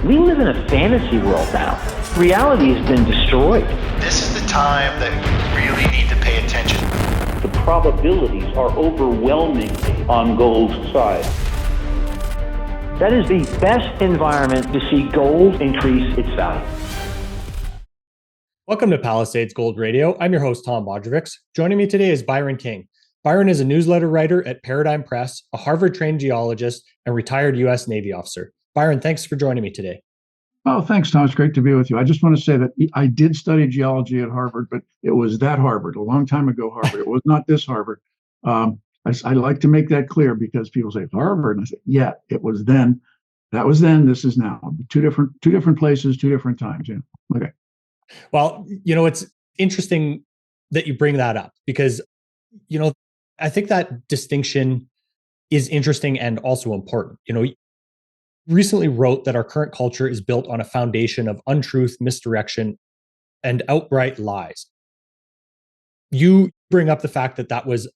We live in a fantasy world now. Reality has been destroyed. This is the time that you really need to pay attention. The probabilities are overwhelmingly on gold's side. That is the best environment to see gold increase its value. Welcome to Palisade's Gold Radio. I'm your host, Tom Bodrovics. Joining me today is Byron King. Byron is a newsletter writer at Paradigm Press, a Harvard-trained geologist, and retired U.S. Navy officer. Byron, thanks for joining me today. Oh, thanks, Tom. It's great to be with you. I just want to say that I did study geology at Harvard, but it was that Harvard, a long time ago Harvard. It was not this Harvard. I like to make that clear because people say Harvard, and I say, yeah, it was then. That was then. This is now. Two different places, two different times. Yeah. Okay. Well, it's interesting that you bring that up because, I think that distinction is interesting and also important. Recently wrote that our current culture is built on a foundation of untruth, misdirection, and outright lies. You bring up the fact that was,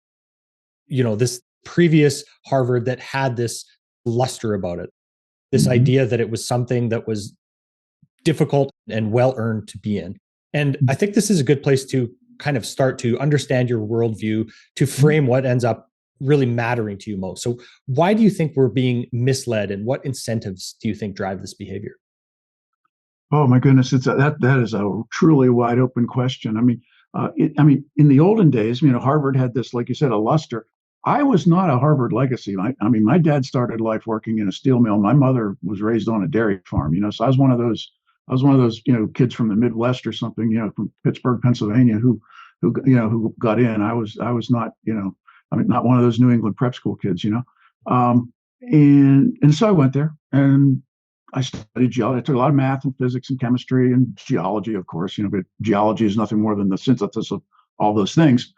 this previous Harvard that had this luster about it, this idea that it was something that was difficult and well-earned to be in. And I think this is a good place to kind of start to understand your worldview, to frame what ends up really mattering to you most. So why do you think we're being misled, and what incentives do you think drive this behavior? Oh my goodness, that is a truly wide open question. In the olden days, Harvard had this, like you said, a luster. I was not a Harvard legacy. My dad started life working in a steel mill. My mother was raised on a dairy farm. So I was one of those kids from the Midwest or something, from Pittsburgh, Pennsylvania, who got in. I was not, not one of those New England prep school kids, and so I went there and I studied geology. I took a lot of math and physics and chemistry and geology, of course, but geology is nothing more than the synthesis of all those things.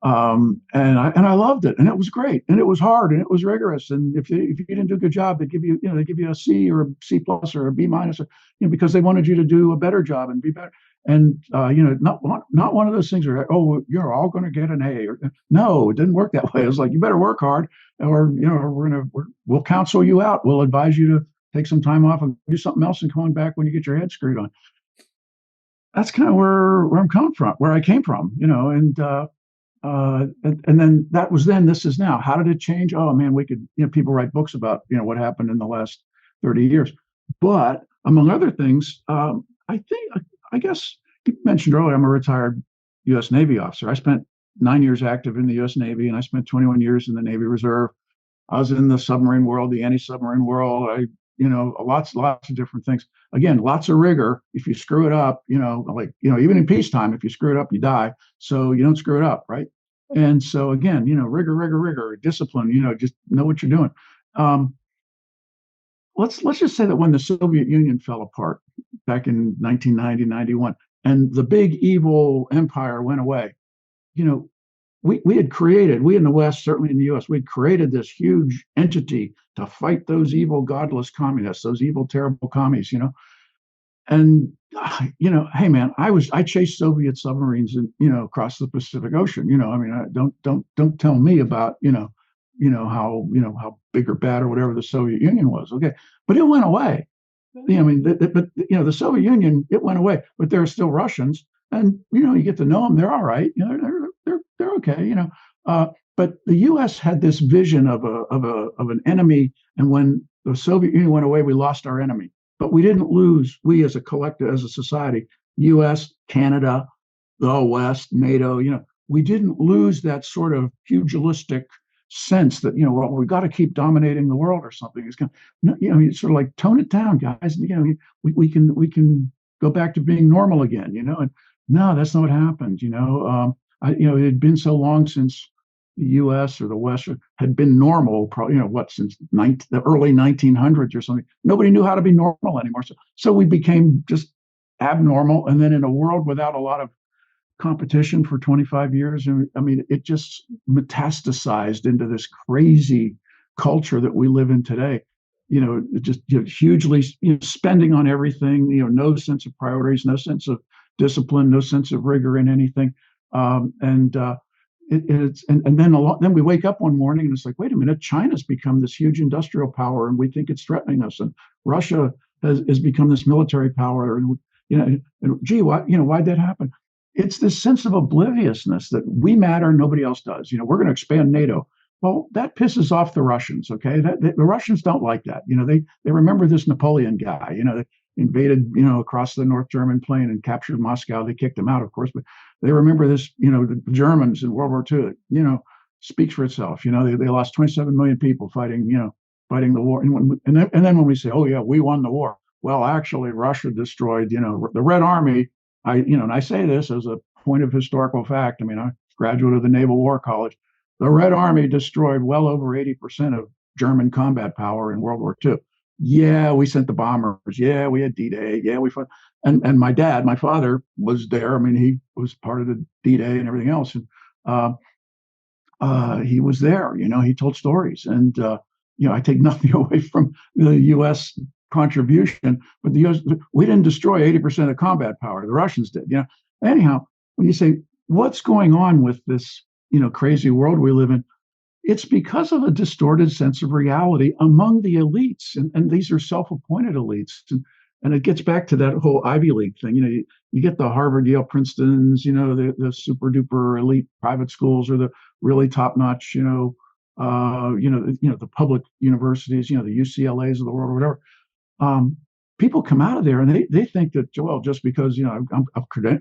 And I loved it, and it was great, and it was hard, and it was rigorous. And if you didn't do a good job, they give you a C or a C plus or a B minus, because they wanted you to do a better job and be better. And not one of those things where, oh, you're all going to get an A. No, it didn't work that way. It was like, you better work hard, or we'll counsel you out. We'll advise you to take some time off and do something else and come on back when you get your head screwed on. That's kind of where I came from, and then that was then. This is now. How did it change? Oh man, we could, people write books about what happened in the last 30 years. But among other things, I guess you mentioned earlier, I'm a retired U.S. Navy officer. I spent 9 years active in the U.S. Navy, and I spent 21 years in the Navy Reserve. I was in the submarine world, the anti-submarine world. Lots of different things. Again, lots of rigor. If you screw it up, even in peacetime, if you screw it up, you die. So you don't screw it up, right? And so again, rigor, discipline. Just know what you're doing. Let's just say that when the Soviet Union fell apart back in 1990, 91, and the big evil empire went away, we had created, we in the West, certainly in the US, we had created this huge entity to fight those evil, godless communists, those evil, terrible commies, And hey man, I chased Soviet submarines across the Pacific Ocean. Don't tell me about how big or bad or whatever the Soviet Union was. Okay, but it went away. The Soviet Union, it went away, but there are still Russians, and you get to know them. They're all right. They're okay. But the U.S. had this vision of an enemy, and when the Soviet Union went away, we lost our enemy. But we didn't lose. We as a collective, as a society, U.S., Canada, the West, NATO. We didn't lose that sort of pugilistic sense that we got to keep dominating the world or something. It's kind of, sort of like tone it down, guys. We can go back to being normal again. And no, that's not what happened. It had been so long since the U.S. or the West had been normal, probably, since the early 1900s or something. Nobody knew how to be normal anymore. So we became just abnormal. And then in a world without a lot of competition for 25 years, it just metastasized into this crazy culture that we live in today. Just hugely spending on everything, no sense of priorities, no sense of discipline, no sense of rigor in anything. Then we wake up one morning and it's like, wait a minute, China's become this huge industrial power and we think it's threatening us. And Russia has become this military power, and and gee, why'd that happen? It's this sense of obliviousness that we matter, nobody else does. We're going to expand NATO. Well, that pisses off the Russians. Okay, the Russians don't like that. They remember this Napoleon guy. That invaded across the North German plain and captured Moscow. They kicked him out, of course, but they remember this. The Germans in World War II. Speaks for itself. They lost 27 million people fighting the war. And then when we say, oh yeah, we won the war. Well, actually, Russia destroyed the Red Army. And I say this as a point of historical fact. I mean, I'm a graduate of the Naval War College. The Red Army destroyed well over 80% of German combat power in World War II. Yeah, we sent the bombers. Yeah, we had D-Day. Yeah, we fought. And my father was there. I mean, he was part of the D-Day and everything else. And he was there. He told stories. And I take nothing away from the U.S. contribution, but the U.S. we didn't destroy 80% of combat power. The Russians did. Anyhow, when you say what's going on with this crazy world we live in, it's because of a distorted sense of reality among the elites, and these are self-appointed elites, and it gets back to that whole Ivy League thing. You get the Harvard, Yale, Princetons, the super duper elite private schools, or the really top notch, the public universities, the UCLAs of the world, or whatever. People come out of there and they think that, well, just because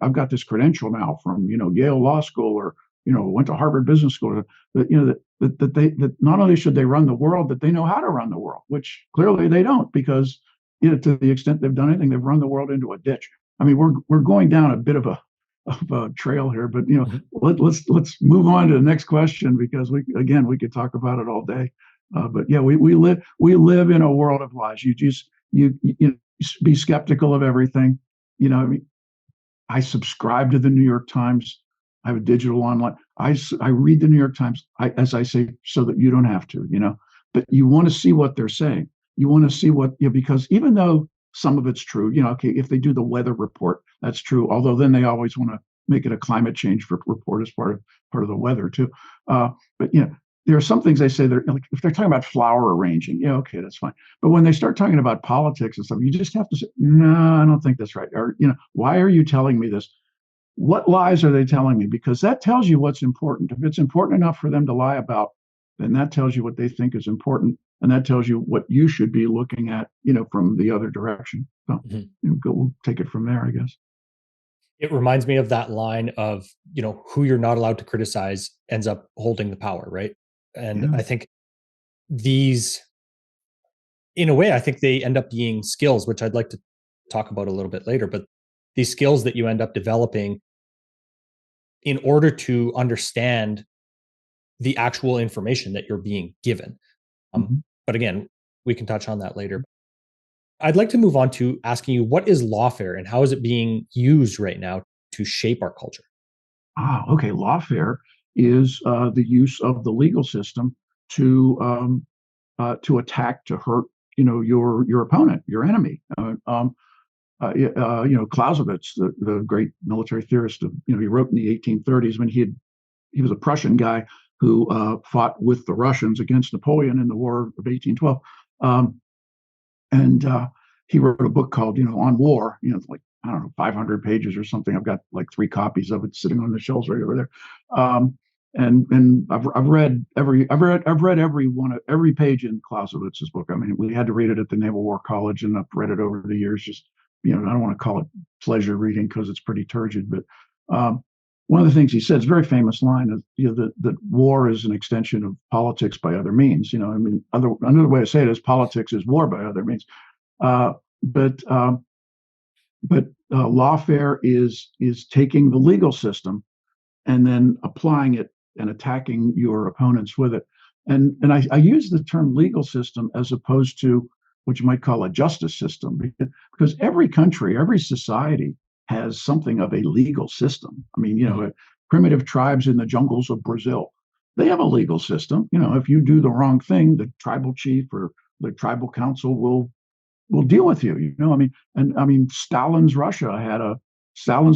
I've got this credential now from Yale Law School, or went to Harvard Business School, that not only should they run the world, that they know how to run the world, which clearly they don't, because to the extent they've done anything, they've run the world into a ditch. I mean, we're going down a bit of a trail here, but let's move on to the next question, because we could talk about it all day. But yeah, we live in a world of lies. You be skeptical of everything. I mean, I subscribe to the New York Times. I have a digital online. I read the New York Times, as I say, so that you don't have to, but you want to see what they're saying. You want to see because even though some of it's true, okay, if they do the weather report, that's true. Although then they always want to make it a climate change report as part of the weather too. But there are some things they say that, like, if they're talking about flower arranging, yeah, okay, that's fine. But when they start talking about politics and stuff, you just have to say, no, I don't think that's right. Or, why are you telling me this? What lies are they telling me? Because that tells you what's important. If it's important enough for them to lie about, then that tells you what they think is important. And that tells you what you should be looking at, from the other direction. So we'll take it from there, I guess. It reminds me of that line of, who you're not allowed to criticize ends up holding the power, right? And I think these, in a way, I think they end up being skills, which I'd like to talk about a little bit later, but these skills that you end up developing in order to understand the actual information that you're being given. But again, we can touch on that later. I'd like to move on to asking you, what is lawfare and how is it being used right now to shape our culture? Okay. Lawfare is the use of the legal system to attack, to hurt, your opponent, your enemy. Clausewitz, the great military theorist, he wrote in the 1830s when he was a Prussian guy who fought with the Russians against Napoleon in the War of 1812. And he wrote a book called, On War, it's like, I don't know, 500 pages or something. I've got like 3 copies of it sitting on the shelves right over there. And I've read every page in Clausewitz's book. I mean, we had to read it at the Naval War College, and I've read it over the years. Just, I don't want to call it pleasure reading because it's pretty turgid, but one of the things he said, is a very famous line, is that war is an extension of politics by other means. Another way to say it is politics is war by other means. But lawfare is taking the legal system and then applying it and attacking your opponents with it. And I use the term legal system as opposed to what you might call a justice system, because every country, every society has something of a legal system. I mean, primitive tribes in the jungles of Brazil, they have a legal system. If you do the wrong thing, the tribal chief or the tribal council will deal with you. Stalin's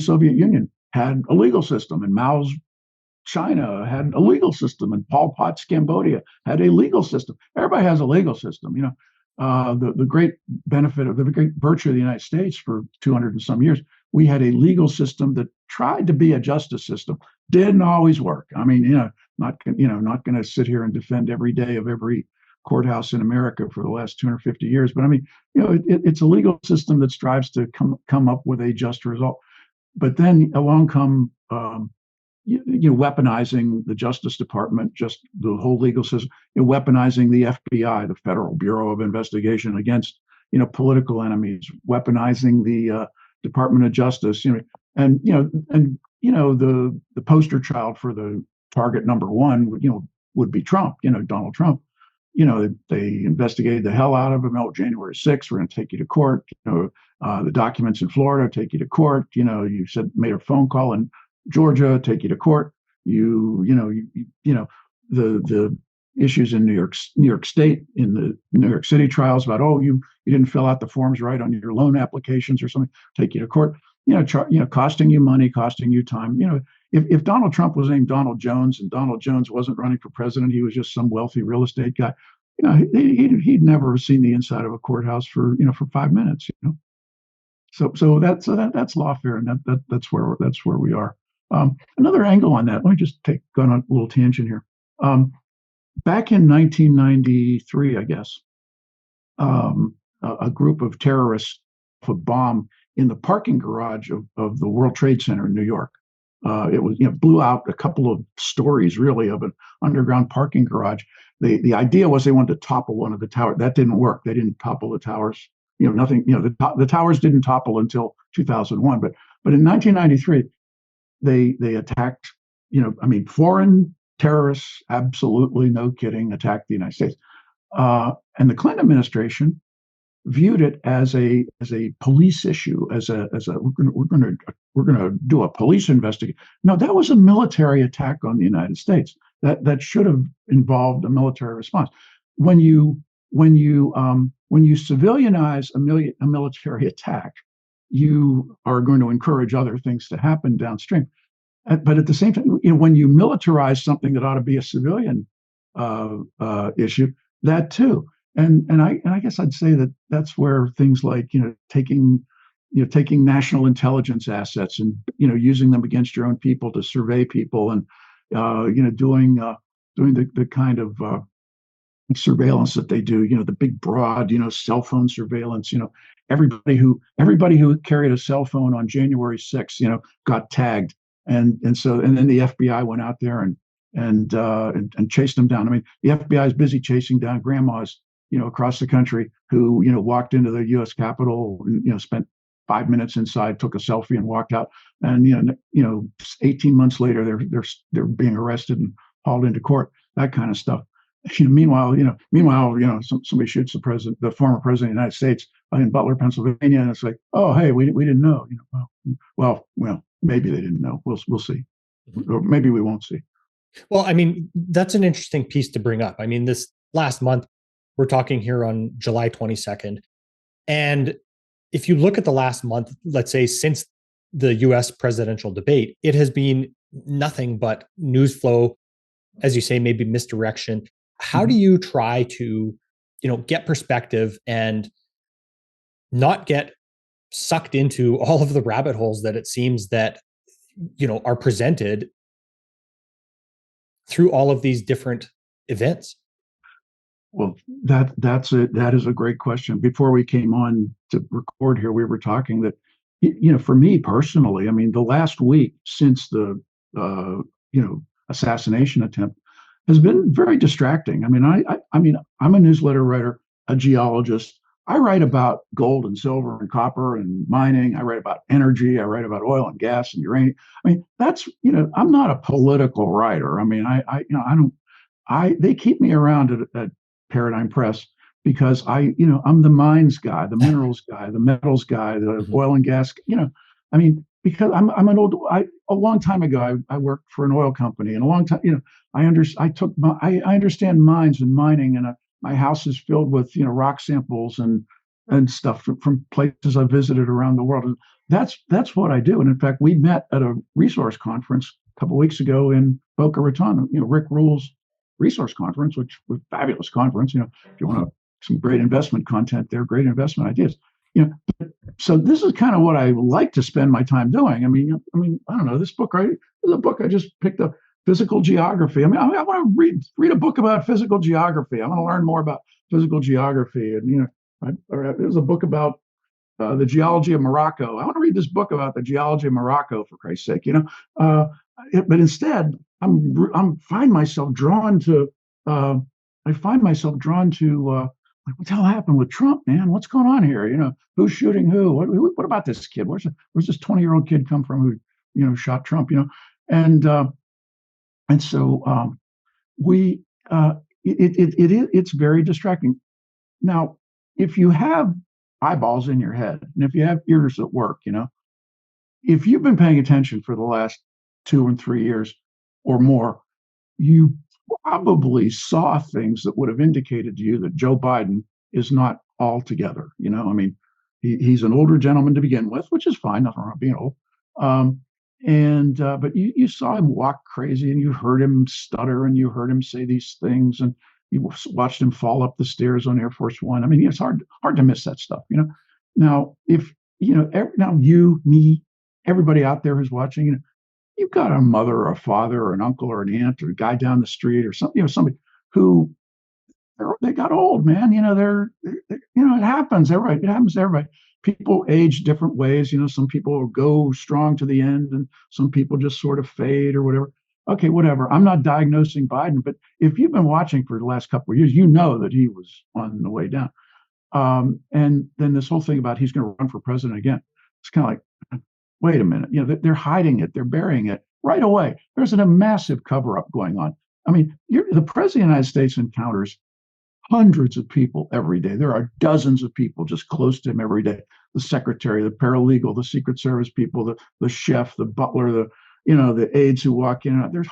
Soviet Union had a legal system, and Mao's China had a legal system, and Pol Pot's Cambodia had a legal system. Everybody has a legal system. the great benefit of the great virtue of the United States for 200 and some years, we had a legal system that tried to be a justice system. Didn't always work. I mean, not going to sit here and defend every day of every courthouse in America for the last 250 years. But I mean, it's a legal system that strives to come up with a just result. But then along come weaponizing the Justice Department, just the whole legal system, weaponizing the FBI, the Federal Bureau of Investigation, against political enemies, weaponizing the Department of Justice, and the poster child for the target number one would be Trump, Donald Trump. They investigated the hell out of him. Oh, January 6th, we're going to take you to court. The documents in Florida take you to court. You said made a phone call in Georgia, take you to court. The issues in New York State, in the New York City trials about, you didn't fill out the forms right on your loan applications or something, take you to court. Costing you money, costing you time. If Donald Trump was named Donald Jones and Donald Jones wasn't running for president, he was just some wealthy real estate guy. He'd never seen the inside of a courthouse for 5 minutes. So that's lawfare, and that's where we are. Another angle on that. Let me just go on a little tangent here. Back in 1993, I guess, a group of terrorists put a bomb in the parking garage of the World Trade Center in New York. It was blew out a couple of stories really of an underground parking garage. The idea was they wanted to topple one of the towers. That didn't work. They didn't topple the towers. Nothing. The towers didn't topple until 2001. But in 1993, they attacked. Foreign terrorists, absolutely no kidding, attacked the United States. And the Clinton administration viewed it as a police issue, we're going to do a police investigation. No, that was a military attack on the United States. That should have involved a military response. When you civilianize a military attack, you are going to encourage other things to happen downstream. But at the same time, when you militarize something that ought to be a civilian issue, that too. And I guess I'd say that's where things like taking national intelligence assets and using them against your own people to survey people, and doing the kind of surveillance that they do, the big broad cell phone surveillance. Everybody who carried a cell phone on January 6th got tagged, and then the FBI went out there and chased them down. I mean, the FBI is busy chasing down grandmas across the country who walked into the U.S. Capitol, spent 5 minutes inside, took a selfie, and walked out. And 18 months later, they're being arrested and hauled into court. That kind of stuff. Meanwhile, somebody shoots the former president of the United States in Butler, Pennsylvania, and it's like, oh, hey, we didn't know. Well, maybe they didn't know. We'll see, or maybe we won't see. Well, I mean, that's an interesting piece to bring up. I mean, this last month, we're talking here on July 22nd. And if you look at the last month, let's say since the US presidential debate, it has been nothing but news flow, as you say, maybe misdirection. How do you try to, get perspective and not get sucked into all of the rabbit holes that it seems that, are presented through all of these different events? Well, that is a great question. Before we came on to record here, we were talking that, for me personally, I mean, the last week since the, assassination attempt has been very distracting. I mean, I'm a newsletter writer, a geologist. I write about gold and silver and copper and mining. I write about energy. I write about oil and gas and uranium. I mean, that's, I'm not a political writer. I mean, they keep me around at Paradigm Press because I'm the mines guy, the minerals guy, the metals guy, the oil and gas, because a long time ago, I worked for an oil company, and a long time, I understand mines and mining, and my house is filled with, rock samples and stuff from places I visited around the world. And that's what I do. And in fact, we met at a resource conference a couple of weeks ago in Boca Raton, Rick Rule's resource conference, which was a fabulous conference. If you want to some great investment content there, great investment ideas. So this is kind of what I like to spend my time doing. I don't know, this book, right? This is a book I just picked up, Physical Geography. I want to read a book about physical geography. I want to learn more about physical geography. And, there's a book about the geology of Morocco. I want to read this book about the geology of Morocco, for Christ's sake, but instead I'm find myself drawn to, like, what the hell happened with Trump, man? What's going on here? Who's shooting who? What about this kid? Where's this 20-year-old kid come from who, shot Trump? And so it's very distracting. Now, if you have eyeballs in your head and if you have ears that work, if you've been paying attention for the last 2 and 3 years or more, you probably saw things that would have indicated to you that Joe Biden is not all together. He's an older gentleman to begin with, which is fine. Nothing wrong with being old. But you saw him walk crazy, and you heard him stutter, and you heard him say these things, and you watched him fall up the stairs on Air Force One. It's hard to miss that stuff. Now, if now you, me, everybody out there who's watching, you've got a mother or a father or an uncle or an aunt or a guy down the street or something, somebody who they got old, man. It happens. It happens to everybody. People age different ways. Some people go strong to the end, and some people just sort of fade or whatever. Okay, whatever. I'm not diagnosing Biden, but if you've been watching for the last couple of years, you know that he was on the way down. And then this whole thing about he's going to run for president again. It's kind of like, wait a minute. They're hiding it. They're burying it right away. There's a massive cover-up going on. The president of the United States encounters hundreds of people every day. There are dozens of people just close to him every day. The secretary, the paralegal, the Secret Service people, the chef, the butler, the aides who walk in and out. There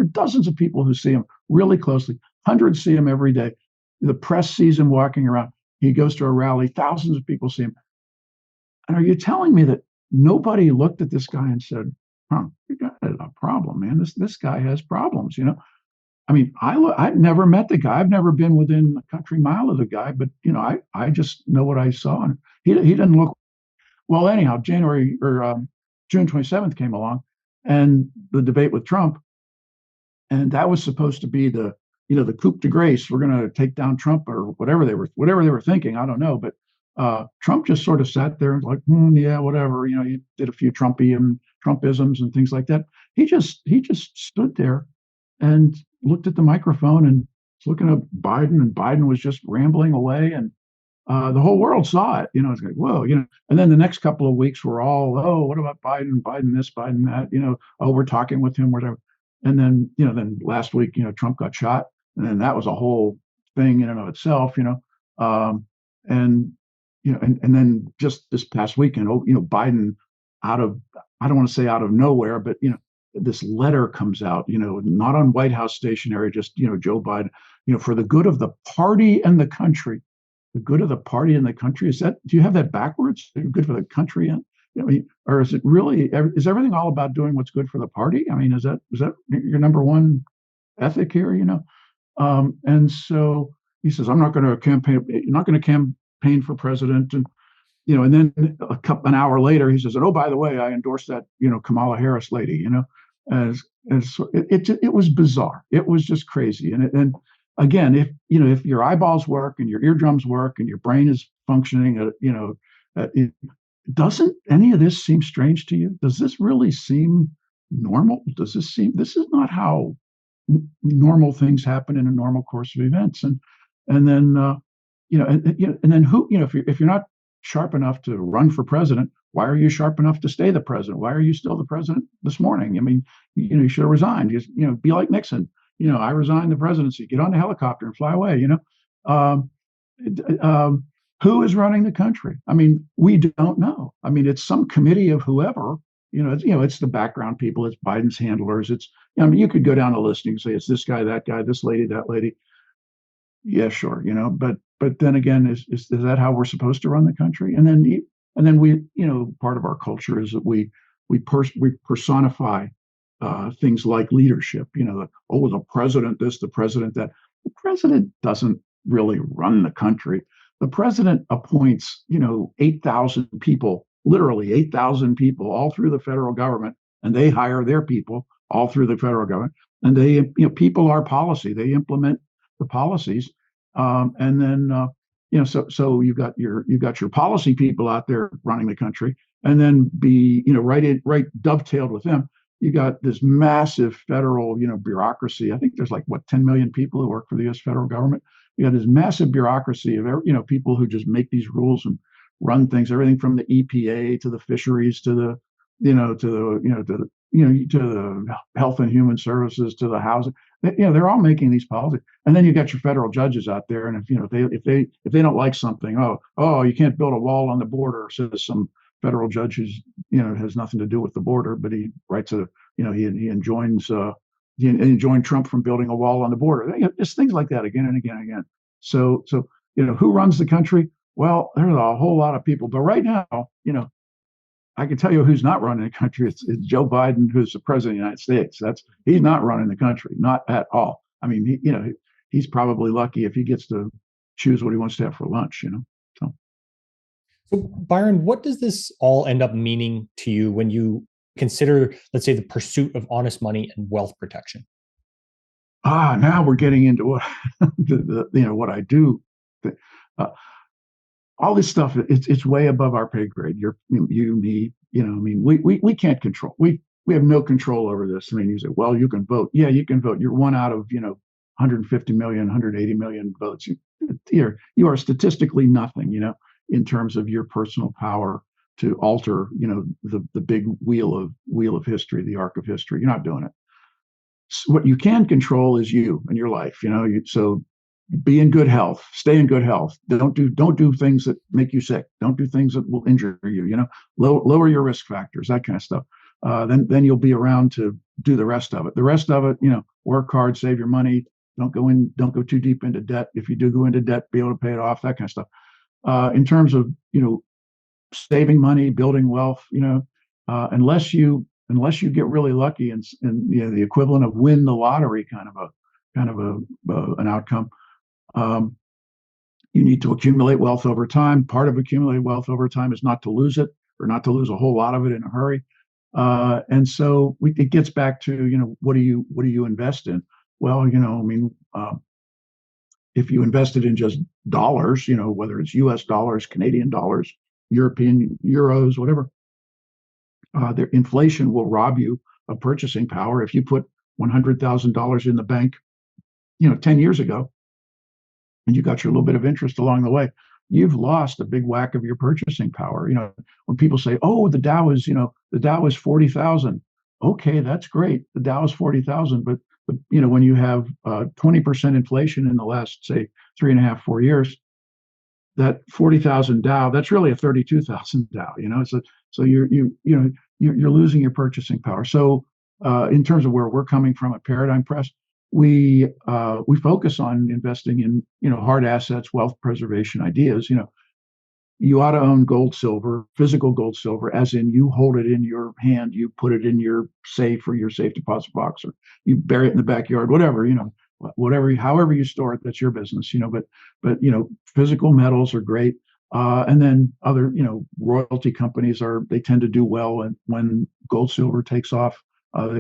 are dozens of people who see him really closely. Hundreds see him every day. The press sees him walking around. He goes to a rally. Thousands of people see him. And are you telling me that nobody looked at this guy and said, you got a problem, man. This guy has problems, I've never met the guy. I've never been within a country mile of the guy, but I just know what I saw, and he didn't look well. Anyhow, June 27th came along, and the debate with Trump, and that was supposed to be the coup de grace. We're going to take down Trump or whatever they were thinking. I don't know, but Trump just sort of sat there and like, yeah, whatever. He did a few Trumpisms and things like that. He just stood there and looked at the microphone and was looking at Biden, and Biden was just rambling away, and the whole world saw it. It's like, whoa, And then the next couple of weeks were all, oh, what about Biden? Biden this, Biden that. Oh, we're talking with him, whatever. And then, then last week, Trump got shot, and then that was a whole thing in and of itself. And then just this past weekend, Biden I don't want to say out of nowhere, but this letter comes out, not on White House stationery, just, Joe Biden, for the good of the party and the country. The good of the party and the country. Do you have that backwards? Good for the country and, or is it really, is everything all about doing what's good for the party? Is that your number one ethic here? And so he says, I'm not going to campaign for president. And then an hour later, he says, oh, by the way, I endorsed that, Kamala Harris lady, and so it was bizarre. It was just crazy. And again, if your eyeballs work and your eardrums work and your brain is functioning, doesn't any of this seem strange to you? Does this really seem normal? This is not how normal things happen in a normal course of events. And then, and then who, if you're not sharp enough to run for president, why are you sharp enough to stay the president? Why are you still the president this morning? You should have resigned. Be like Nixon. I resigned the presidency. Get on the helicopter and fly away. Who is running the country? We don't know. It's some committee of whoever. It's the background people. It's Biden's handlers. You could go down a list and say it's this guy, that guy, this lady, that lady. Yeah, sure. But then again, is that how we're supposed to run the country? And then we, part of our culture is that we personify things like leadership. The president this, the president that. The president doesn't really run the country. The president appoints, 8,000 people, literally 8,000 people all through the federal government, and they hire their people all through the federal government. And people are policy. They implement the policies. And then, so you've got your policy people out there running the country, and then right dovetailed with them, you got this massive federal, bureaucracy. I think there's like 10 million people who work for the U.S. federal government. You got this massive bureaucracy of, people who just make these rules and run things, everything from the EPA to the fisheries to the, to the health and human services to the housing. They're all making these policies. And then you got your federal judges out there, and if they don't like something, you can't build a wall on the border, says some federal judge who's has nothing to do with the border, but he writes he enjoined Trump from building a wall on the border. Just things like that again and again and again. So who runs the country? Well, there's a whole lot of people, but right now, I can tell you who's not running the country. It's Joe Biden, who's the president of the United States. He's not running the country, not at all. I mean, he's probably lucky if he gets to choose what he wants to have for lunch. So, Byron, what does this all end up meaning to you when you consider, let's say, the pursuit of honest money and wealth protection? Now we're getting into what what I do. All this stuff, it's way above our pay grade. You, me, we can't control. We have no control over this. I mean, you say, well, you can vote. Yeah, you can vote. You're one out of 150 million, 180 million votes. You are statistically nothing. In terms of your personal power to alter, the big wheel of history, the arc of history. You're not doing it. So what you can control is you and your life. So be in good health, stay in good health. Don't do things that make you sick. Don't do things that will injure you. Lower your risk factors, that kind of stuff. Then you'll be around to do the rest of it. The rest of it, work hard, save your money. Don't go too deep into debt. If you do go into debt, be able to pay it off. That kind of stuff. In terms of saving money, building wealth, unless you get really lucky and the equivalent of win the lottery kind of an outcome, you need to accumulate wealth over time. Part of accumulating wealth over time is not to lose it, or not to lose a whole lot of it in a hurry. And so it gets back to what do you invest in? Well, if you invested in just dollars, whether it's U.S. dollars, Canadian dollars, European euros, whatever, their inflation will rob you of purchasing power. If you put $100,000 in the bank, 10 years ago, and you got your little bit of interest along the way, you've lost a big whack of your purchasing power. When people say, "Oh, the Dow is 40,000," okay, that's great. The Dow is 40,000, but when you have 20% inflation in the last, say, 3.5, 4 years, that 40,000 Dow, that's really a 32,000 Dow. So you're losing your purchasing power. So in terms of where we're coming from at Paradigm Press, we focus on investing in hard assets, wealth preservation ideas. You ought to own gold, silver, physical gold, silver, as in you hold it in your hand, you put it in your safe or your safe deposit box, or you bury it in the backyard, whatever, however you store it, that's your business, but physical metals are great. And then other, royalty companies they tend to do well when gold, silver takes off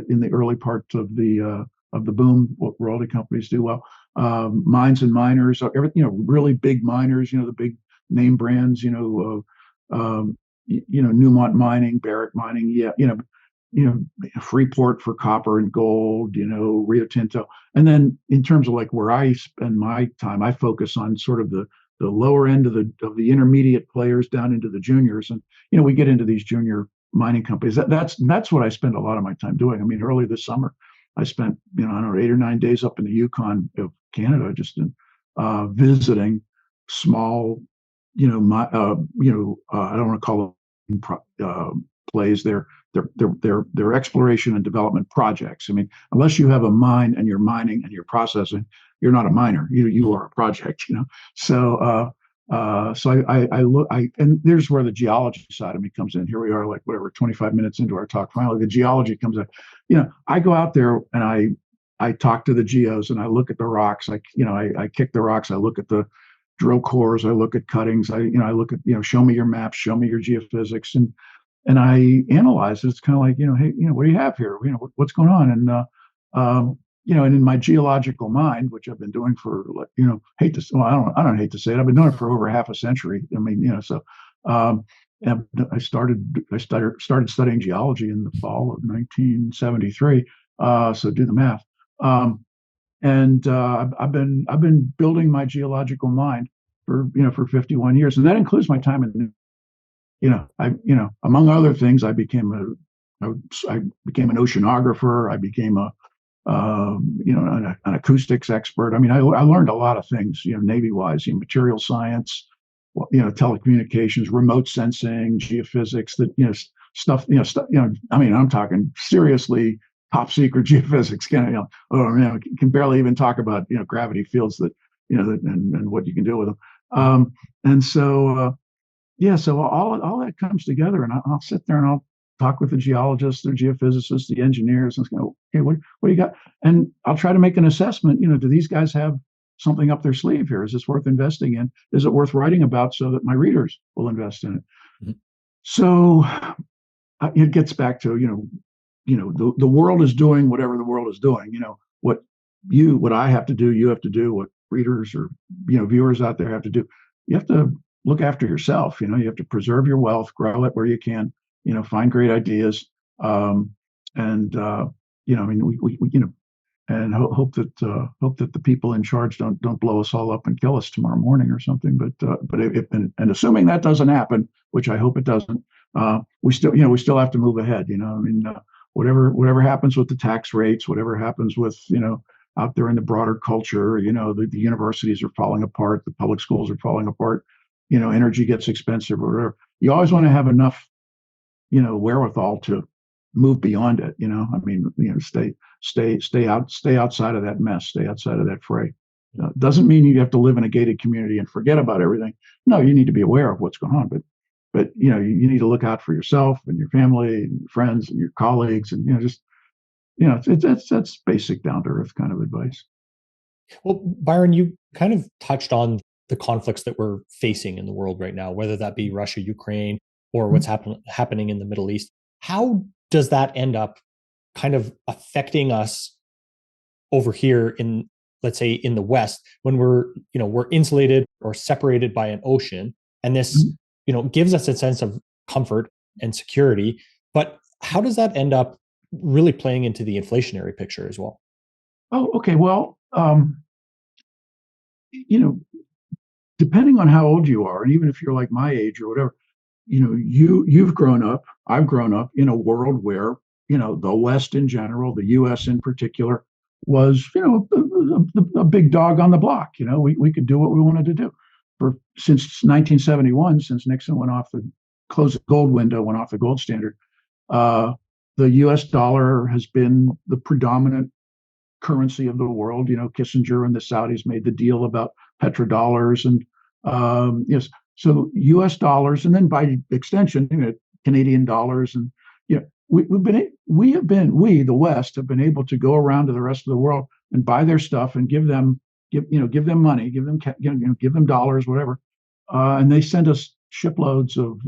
in the early parts of the boom. Royalty companies do well. Mines and miners, everything, really big miners, the big name brands, Newmont Mining, Barrick Mining, Freeport for copper and gold, Rio Tinto. And then in terms of like where I spend my time, I focus on sort of the lower end of the intermediate players down into the juniors, and we get into these junior mining companies. That's what I spend a lot of my time doing. I mean, early this summer, I spent 8 or 9 days up in the Yukon of Canada, just visiting small. I don't want to call them plays. They're exploration and development projects. I mean, unless you have a mine and you're mining and you're processing, you're not a miner. You are a project. So I look. And there's where the geology side of me comes in. Here we are, like 25 minutes into our talk. Finally, the geology comes in. I go out there and I talk to the geos and I look at the rocks. I kick the rocks. I look at the drill cores. I look at cuttings. I look at, show me your maps, show me your geophysics, and I analyze it. It's kind of like, hey, what do you have here? What's going on? And and in my geological mind, which I've been doing for, I don't hate to say it. I've been doing it for over half a century. I mean, so and I started studying geology in the fall of 1973. So do the math. And I've been building my geological mind for 51 years, and that includes my time in, among other things, I became an oceanographer. I became an acoustics expert. I mean, I learned a lot of things, Navy-wise, material science, telecommunications, remote sensing, geophysics, stuff. I mean, I'm talking seriously top secret geophysics. Can barely even talk about gravity fields and what you can do with them. And so so all that comes together, and I'll sit there and I'll talk with the geologists, the geophysicists, the engineers, and go, okay, what do you got? And I'll try to make an assessment. Do these guys have something up their sleeve here? Is this worth investing in? Is it worth writing about so that my readers will invest in it? Mm-hmm. So it gets back to the world is doing whatever the world is doing. What I have to do, you have to do. What readers or viewers out there have to do. You have to look after yourself. You have to preserve your wealth, grow it where you can. Find great ideas, and and hope that the people in charge don't blow us all up and kill us tomorrow morning or something. But and assuming that doesn't happen, which I hope it doesn't, we still have to move ahead. Whatever happens with the tax rates, whatever happens with out there in the broader culture, the universities are falling apart, the public schools are falling apart, energy gets expensive or whatever. You always want to have enough wherewithal to move beyond it. I mean, stay outside of that mess, stay outside of that fray. Doesn't mean you have to live in a gated community and forget about everything. No, you need to be aware of what's going on, but you need to look out for yourself and your family and your friends and your colleagues, and that's basic down to earth kind of advice. Well, Byron, you kind of touched on the conflicts that we're facing in the world right now, whether that be Russia, Ukraine, or what's happening in the Middle East. How does that end up kind of affecting us over here in, let's say, in the West, when we're insulated or separated by an ocean, and this, gives us a sense of comfort and security, but how does that end up really playing into the inflationary picture as well? Oh, okay. Well, depending on how old you are, and even if you're like my age or whatever, you've grown up, I've grown up in a world where, the West in general, the US in particular, was, a big dog on the block. We could do what we wanted to do. Since 1971, since Nixon closed the gold window, went off the gold standard, the US dollar has been the predominant currency of the world. Kissinger and the Saudis made the deal about petrodollars, and yes. So U.S. dollars, and then by extension, Canadian dollars, and we, the West, have been able to go around to the rest of the world and buy their stuff and give them money, give them dollars, whatever, and they send us shiploads of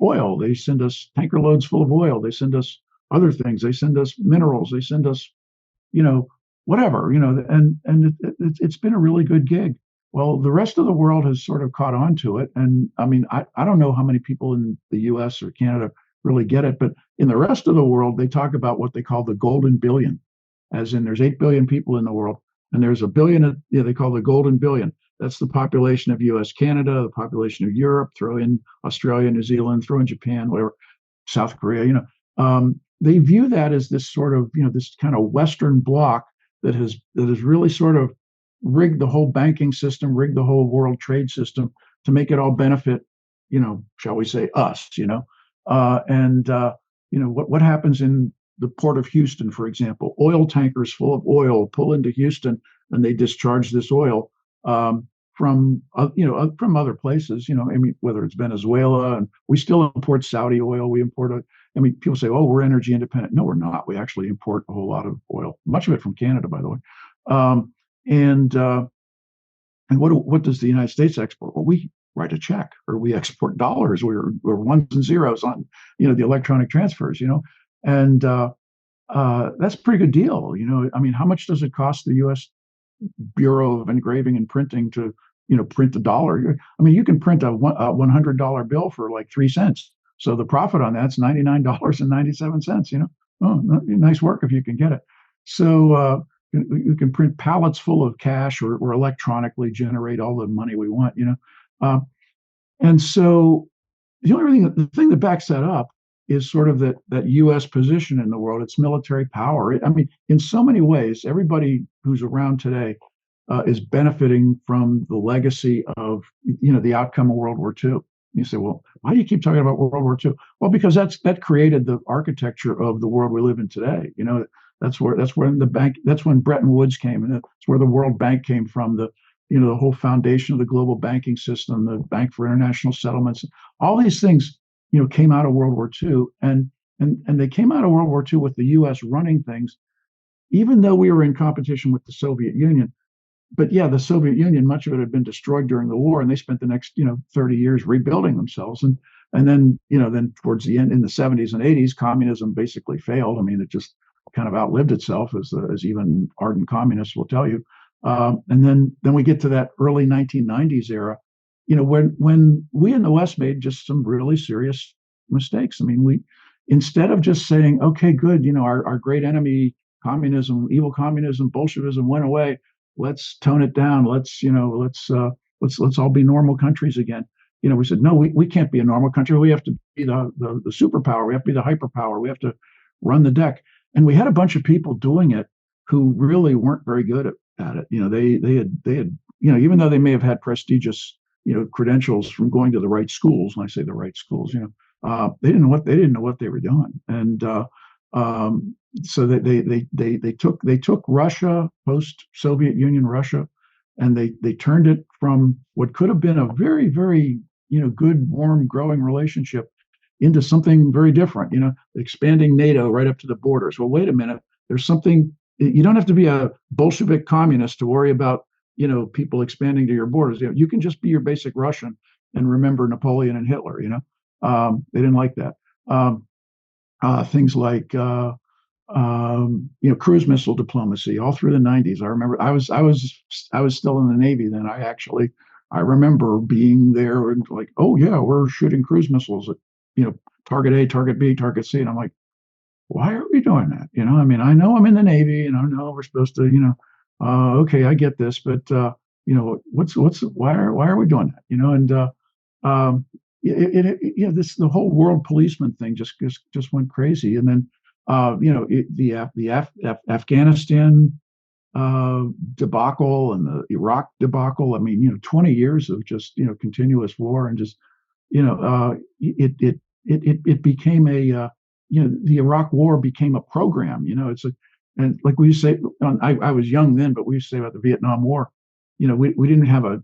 oil. They send us tanker loads full of oil. They send us other things. They send us minerals. They send us, whatever, and it's been a really good gig. Well, the rest of the world has sort of caught on to it. And I mean, I don't know how many people in the US or Canada really get it, but in the rest of the world, they talk about what they call the golden billion, as in there's 8 billion people in the world, and there's a billion, they call the golden billion. That's the population of US, Canada, the population of Europe, throw in Australia, New Zealand, throw in Japan, whatever, South Korea, they view that as this sort of, this kind of Western bloc that has really sort of rigged the whole banking system, rigged the whole world trade system to make it all benefit, shall we say, us, what happens in the port of Houston, for example, oil tankers full of oil pull into Houston and they discharge this oil from other places, whether it's Venezuela, and we still import Saudi oil, we import I mean, people say, "Oh, we're energy independent." No, we're not. We actually import a whole lot of oil, much of it from Canada, by the way. Um, and what does the United States export? Well, we write a check or we export dollars. We're ones and zeros on the electronic transfers. And that's a pretty good deal. I mean, how much does it cost the U.S. Bureau of Engraving and Printing to print a dollar? I mean, you can print a $100 bill for like 3 cents. So the profit on that's $99.97. Oh, nice work if you can get it. So you can print pallets full of cash or electronically generate all the money we want. Uh, and so the thing that backs that up is sort of that U.S. position in the world, its military power. I mean, in so many ways, everybody who's around today is benefiting from the legacy of the outcome of World War II. You say, well, why do you keep talking about World War II? Well, because that created the architecture of the world we live in today. That's when Bretton Woods came, and that's where the World Bank came from. The whole foundation of the global banking system, the Bank for International Settlements, all these things, came out of World War II, and they came out of World War II with the U.S. running things, even though we were in competition with the Soviet Union. But yeah, the Soviet Union, much of it had been destroyed during the war, and they spent the next 30 years rebuilding themselves. And then towards the end, in the 70s and 80s, communism basically failed. I mean, it just kind of outlived itself, as even ardent communists will tell you. And then we get to that early 1990s era, when we in the West made just some really serious mistakes. I mean, instead of just saying, okay, good, our great enemy, communism, evil communism, Bolshevism went away. Let's tone it down. Let's all be normal countries again. We said, no, we can't be a normal country. We have to be the superpower. We have to be the hyperpower. We have to run the deck. And we had a bunch of people doing it who really weren't very good at it. They had even though they may have had prestigious credentials from going to the right schools. And I say the right schools, they didn't know what they were doing. And so they took Russia, post-Soviet Union Russia, and they turned it from what could have been a very, very good, warm, growing relationship into something very different. Expanding NATO right up to the borders. Well, wait a minute. There's something. You don't have to be a Bolshevik communist to worry about people expanding to your borders. You can just be your basic Russian and remember Napoleon and Hitler. They didn't like that. Things like cruise missile diplomacy all through the 90s. I remember I was still in the Navy then. I remember being there and like, oh yeah, we're shooting cruise missiles at target A, target B, target C, and I'm like, why are we doing that? I mean, I know I'm in the Navy, and I know we're supposed to, okay, I get this, but why are we doing that? And the whole world policeman thing just went crazy, and then the Afghanistan debacle and the Iraq debacle. I mean, 20 years of just continuous war, and just it became a the Iraq War became a program. And like we used to say, I was young then, but we used to say about the Vietnam War. We didn't have a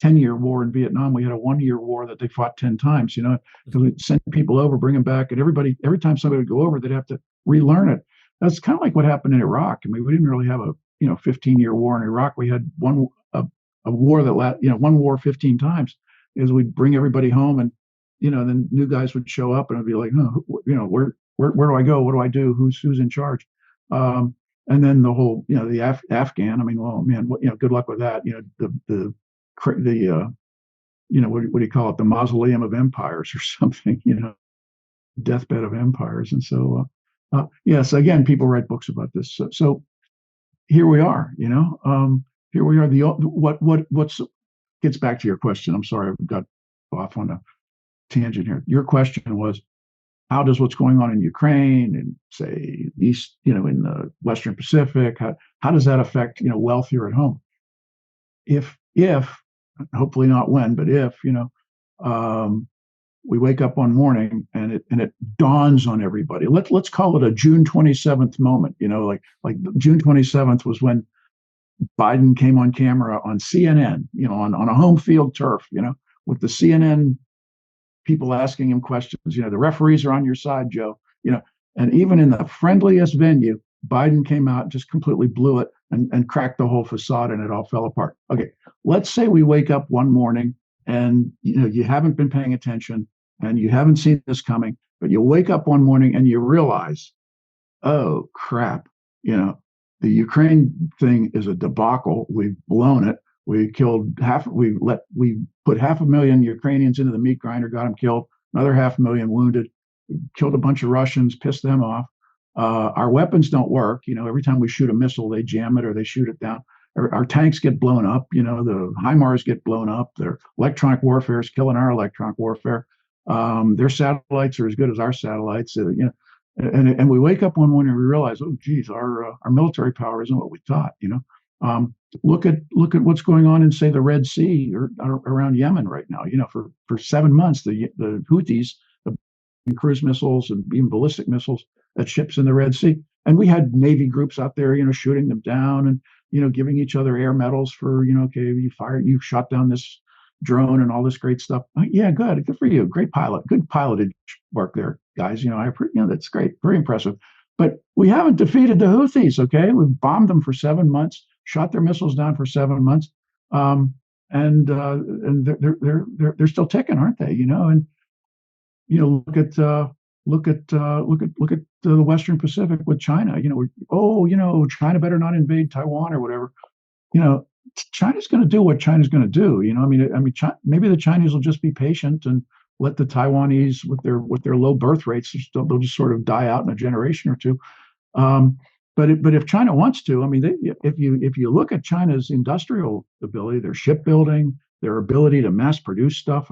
10-year war in Vietnam. We had a 1-year war that they fought 10 times. So we'd send people over, bring them back, and every time somebody would go over, they'd have to relearn it. That's kind of like what happened in Iraq. I mean, we didn't really have a 15-year war in Iraq. We had a war that one war 15 times. Is we'd bring everybody home, and then new guys would show up, and it'd be like, no, where do I go? What do I do? Who's in charge? And then the whole, the Afghan. I mean, well, man, good luck with that. The what do you call it? The mausoleum of empires or something. Deathbed of empires. And so, yes, again, people write books about this. So here we are. Here we are. What's gets back to your question. I'm sorry, I got off on a tangent here. Your question was, how does what's going on in Ukraine and say East, in the Western Pacific, how does that affect, wealth here at home? If hopefully not when, but if, we wake up one morning and it dawns on everybody. Let's call it a June 27th moment, like June 27th was when Biden came on camera on CNN, on a home field turf, with the CNN people asking him questions. The referees are on your side, Joe. And even in the friendliest venue, Biden came out, just completely blew it and cracked the whole facade, and it all fell apart. Okay, let's say we wake up one morning and you haven't been paying attention and you haven't seen this coming, but you wake up one morning and you realize, oh crap, the Ukraine thing is a debacle. We've blown it. We put 500,000 Ukrainians into the meat grinder, got them killed, another 500,000 wounded, killed a bunch of Russians, pissed them off. Our weapons don't work. Every time we shoot a missile, they jam it or they shoot it down. Our tanks get blown up. The HIMARS get blown up. Their electronic warfare is killing our electronic warfare. Their satellites are as good as our satellites. And we wake up one morning and we realize, oh, geez, our military power isn't what we thought. Look at what's going on in, say, the Red Sea or around Yemen right now. For 7 months, the Houthis cruise missiles and even ballistic missiles at ships in the Red Sea, and we had Navy groups out there, shooting them down and giving each other air medals for okay, you shot down this drone and all this great stuff. Yeah, good for you, great pilot, good piloted work there, guys. That's great, very impressive. But we haven't defeated the Houthis. Okay, we've bombed them for 7 months, shot their missiles down for 7 months, and they're still ticking, aren't they? And look at the Western Pacific with China. China better not invade Taiwan or whatever. China's going to do what China's going to do. Maybe the Chinese will just be patient and let the Taiwanese, with their low birth rates, they'll just sort of die out in a generation or two. But if China wants to, if you look at China's industrial ability, their shipbuilding, their ability to mass produce stuff,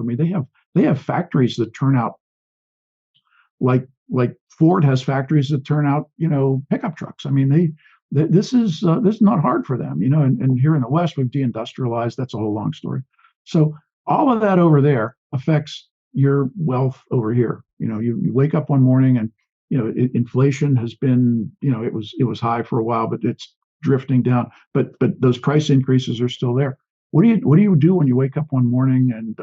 they have factories that turn out like Ford has factories that turn out pickup trucks. This is not hard for them, and here in the West we've deindustrialized. That's a whole long story. So all of that over there affects your wealth over here. You wake up one morning and inflation has been, it was high for a while, but it's drifting down. But those price increases are still there. What do you do when you wake up one morning and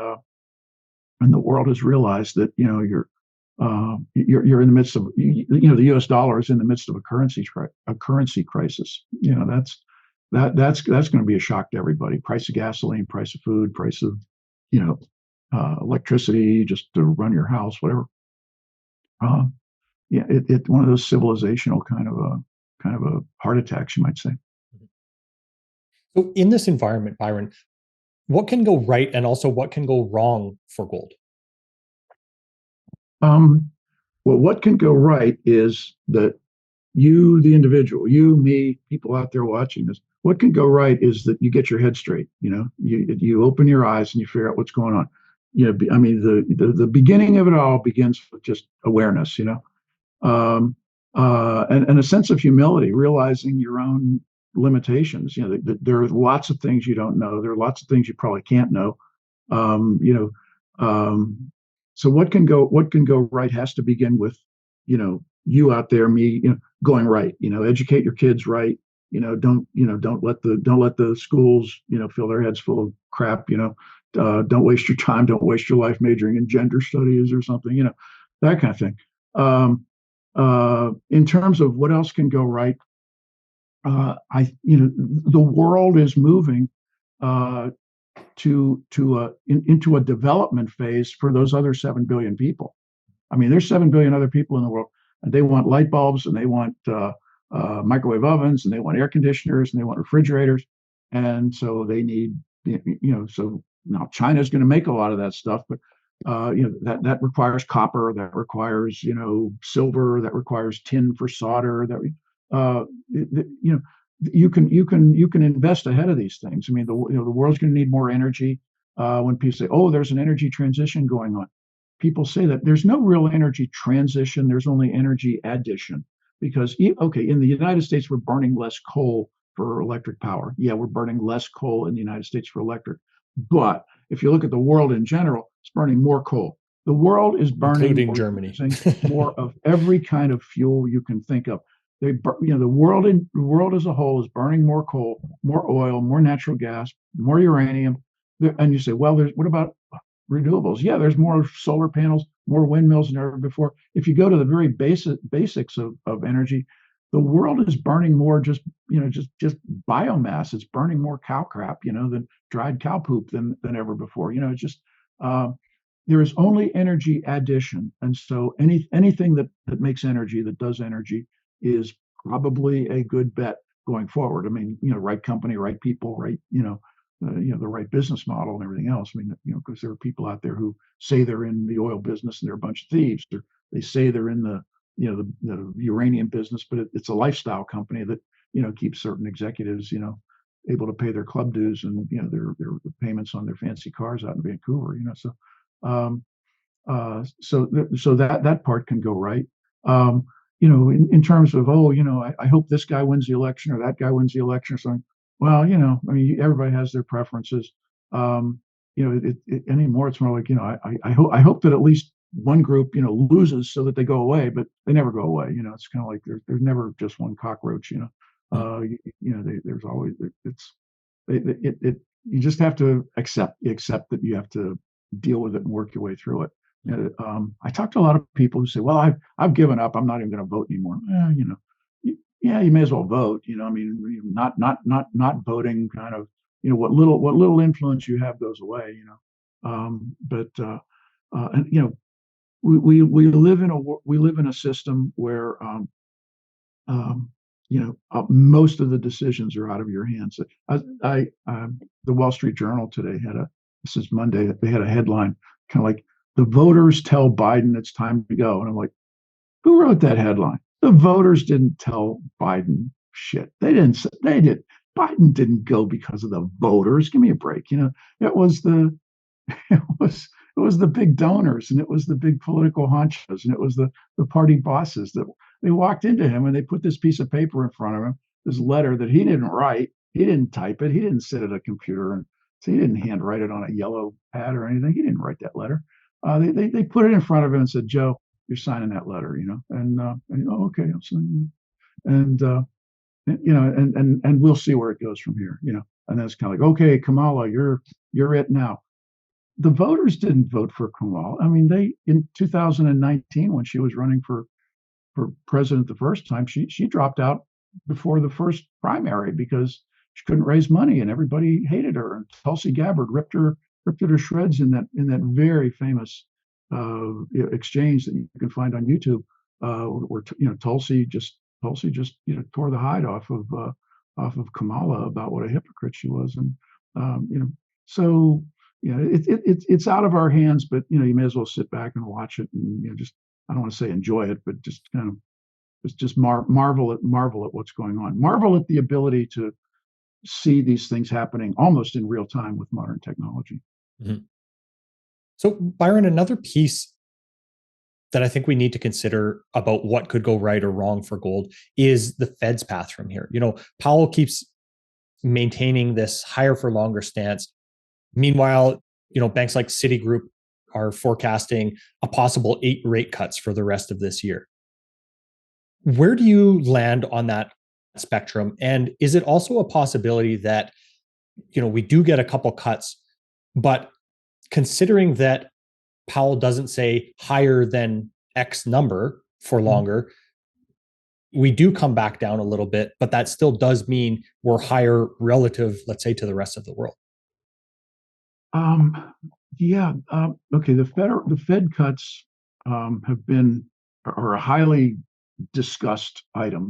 the world has realized that you're in the midst of the U.S. dollar is in the midst of a currency crisis. That's going to be a shock to everybody. Price of gasoline, price of food, price of electricity just to run your house, whatever. It's one of those civilizational kind of a heart attacks, you might say. So in this environment, Byron, what can go right and also what can go wrong for gold? Well, what can go right is that you, the individual, you, me, people out there watching this, what can go right is that you get your head straight. You open your eyes and you figure out what's going on. The beginning of it all begins with just awareness, and a sense of humility, realizing your own limitations. There are lots of things you don't know. There are lots of things you probably can't know. So what can go right has to begin with, you out there, me, going right. Educate your kids right. Don't let the schools, fill their heads full of crap. Don't waste your time. Don't waste your life majoring in gender studies or something. That kind of thing. In terms of what else can go right, the world is moving into a development phase for those other 7 billion people. There's 7 billion other people in the world, and they want light bulbs, and they want microwave ovens, and they want air conditioners, and they want refrigerators, and so they need, so now China's going to make a lot of that stuff, but that requires copper, that requires silver, that requires tin for solder, you can invest ahead of these things. The world's going to need more energy. When people say, "Oh, there's an energy transition going on," people say that there's no real energy transition. There's only energy addition. Because in the United States, we're burning less coal for electric power. Yeah, we're burning less coal in the United States for electric. But if you look at the world in general, it's burning more coal. The world is burning, including Germany, more of every kind of fuel you can think of. The world as a whole is burning more coal, more oil, more natural gas, more uranium. And you say, well, what about renewables? Yeah, there's more solar panels, more windmills than ever before. If you go to the very basics of energy, the world is burning more just biomass. It's burning more cow crap, than dried cow poop than ever before. It's just there is only energy addition, and so anything that makes energy, that does energy, is probably a good bet going forward. I mean, right company, right people, right, the right business model and everything else. I mean, because there are people out there who say they're in the oil business and they're a bunch of thieves, or they say they're in the uranium business, but it's a lifestyle company that keeps certain executives able to pay their club dues and their payments on their fancy cars out in Vancouver. So that part can go right. In terms of, I hope this guy wins the election or that guy wins the election or something. Well, I mean, everybody has their preferences. Anymore, it's more like, I hope that at least one group, loses so that they go away, but they never go away. It's kind of like there's never just one cockroach. There's always you just have to accept that you have to deal with it and work your way through it. I talk to a lot of people who say, "Well, I've given up. I'm not even going to vote anymore." Yeah, you may as well vote. I mean, not voting kind of, what little influence you have goes away. And we live in a system where most of the decisions are out of your hands. The Wall Street Journal today this is Monday, they had a headline kind of like, "The voters tell Biden it's time to go," and I'm like, who wrote that headline? The voters didn't tell Biden shit. They didn't. Biden didn't go because of the voters. Give me a break. It was the it was the big donors, and it was the big political honchos, and it was the party bosses that they walked into him and they put this piece of paper in front of him, this letter that he didn't write, he didn't type it, he didn't sit at a computer, and so he didn't handwrite it on a yellow pad or anything. He didn't write that letter. They put it in front of him and said, "Joe, you're signing that letter," and okay, I'm signing it. And we'll see where it goes from here, and then it's kind of like, okay, Kamala, you're it now. The voters didn't vote for Kamala. I mean, they, in 2019, when she was running for president the first time, she dropped out before the first primary because she couldn't raise money and everybody hated her. And Tulsi Gabbard ripped her to shreds in that very famous exchange that you can find on YouTube, where Tulsi just tore the hide off of Kamala about what a hypocrite she was. And so it's out of our hands, but you may as well sit back and watch it and just, I don't want to say enjoy it, but just kind of just marvel at what's going on. Marvel at the ability to see these things happening almost in real time with modern technology. Mm-hmm. So, Byron, another piece that I think we need to consider about what could go right or wrong for gold is the Fed's path from here. Powell keeps maintaining this higher for longer stance. Meanwhile, banks like Citigroup are forecasting a possible 8 rate cuts for the rest of this year. Where do you land on that spectrum? And is it also a possibility that, we do get a couple cuts, but considering that Powell doesn't say higher than X number for longer, we do come back down a little bit, but that still does mean we're higher relative, let's say, to the rest of the world? Okay. The Fed cuts are a highly discussed item.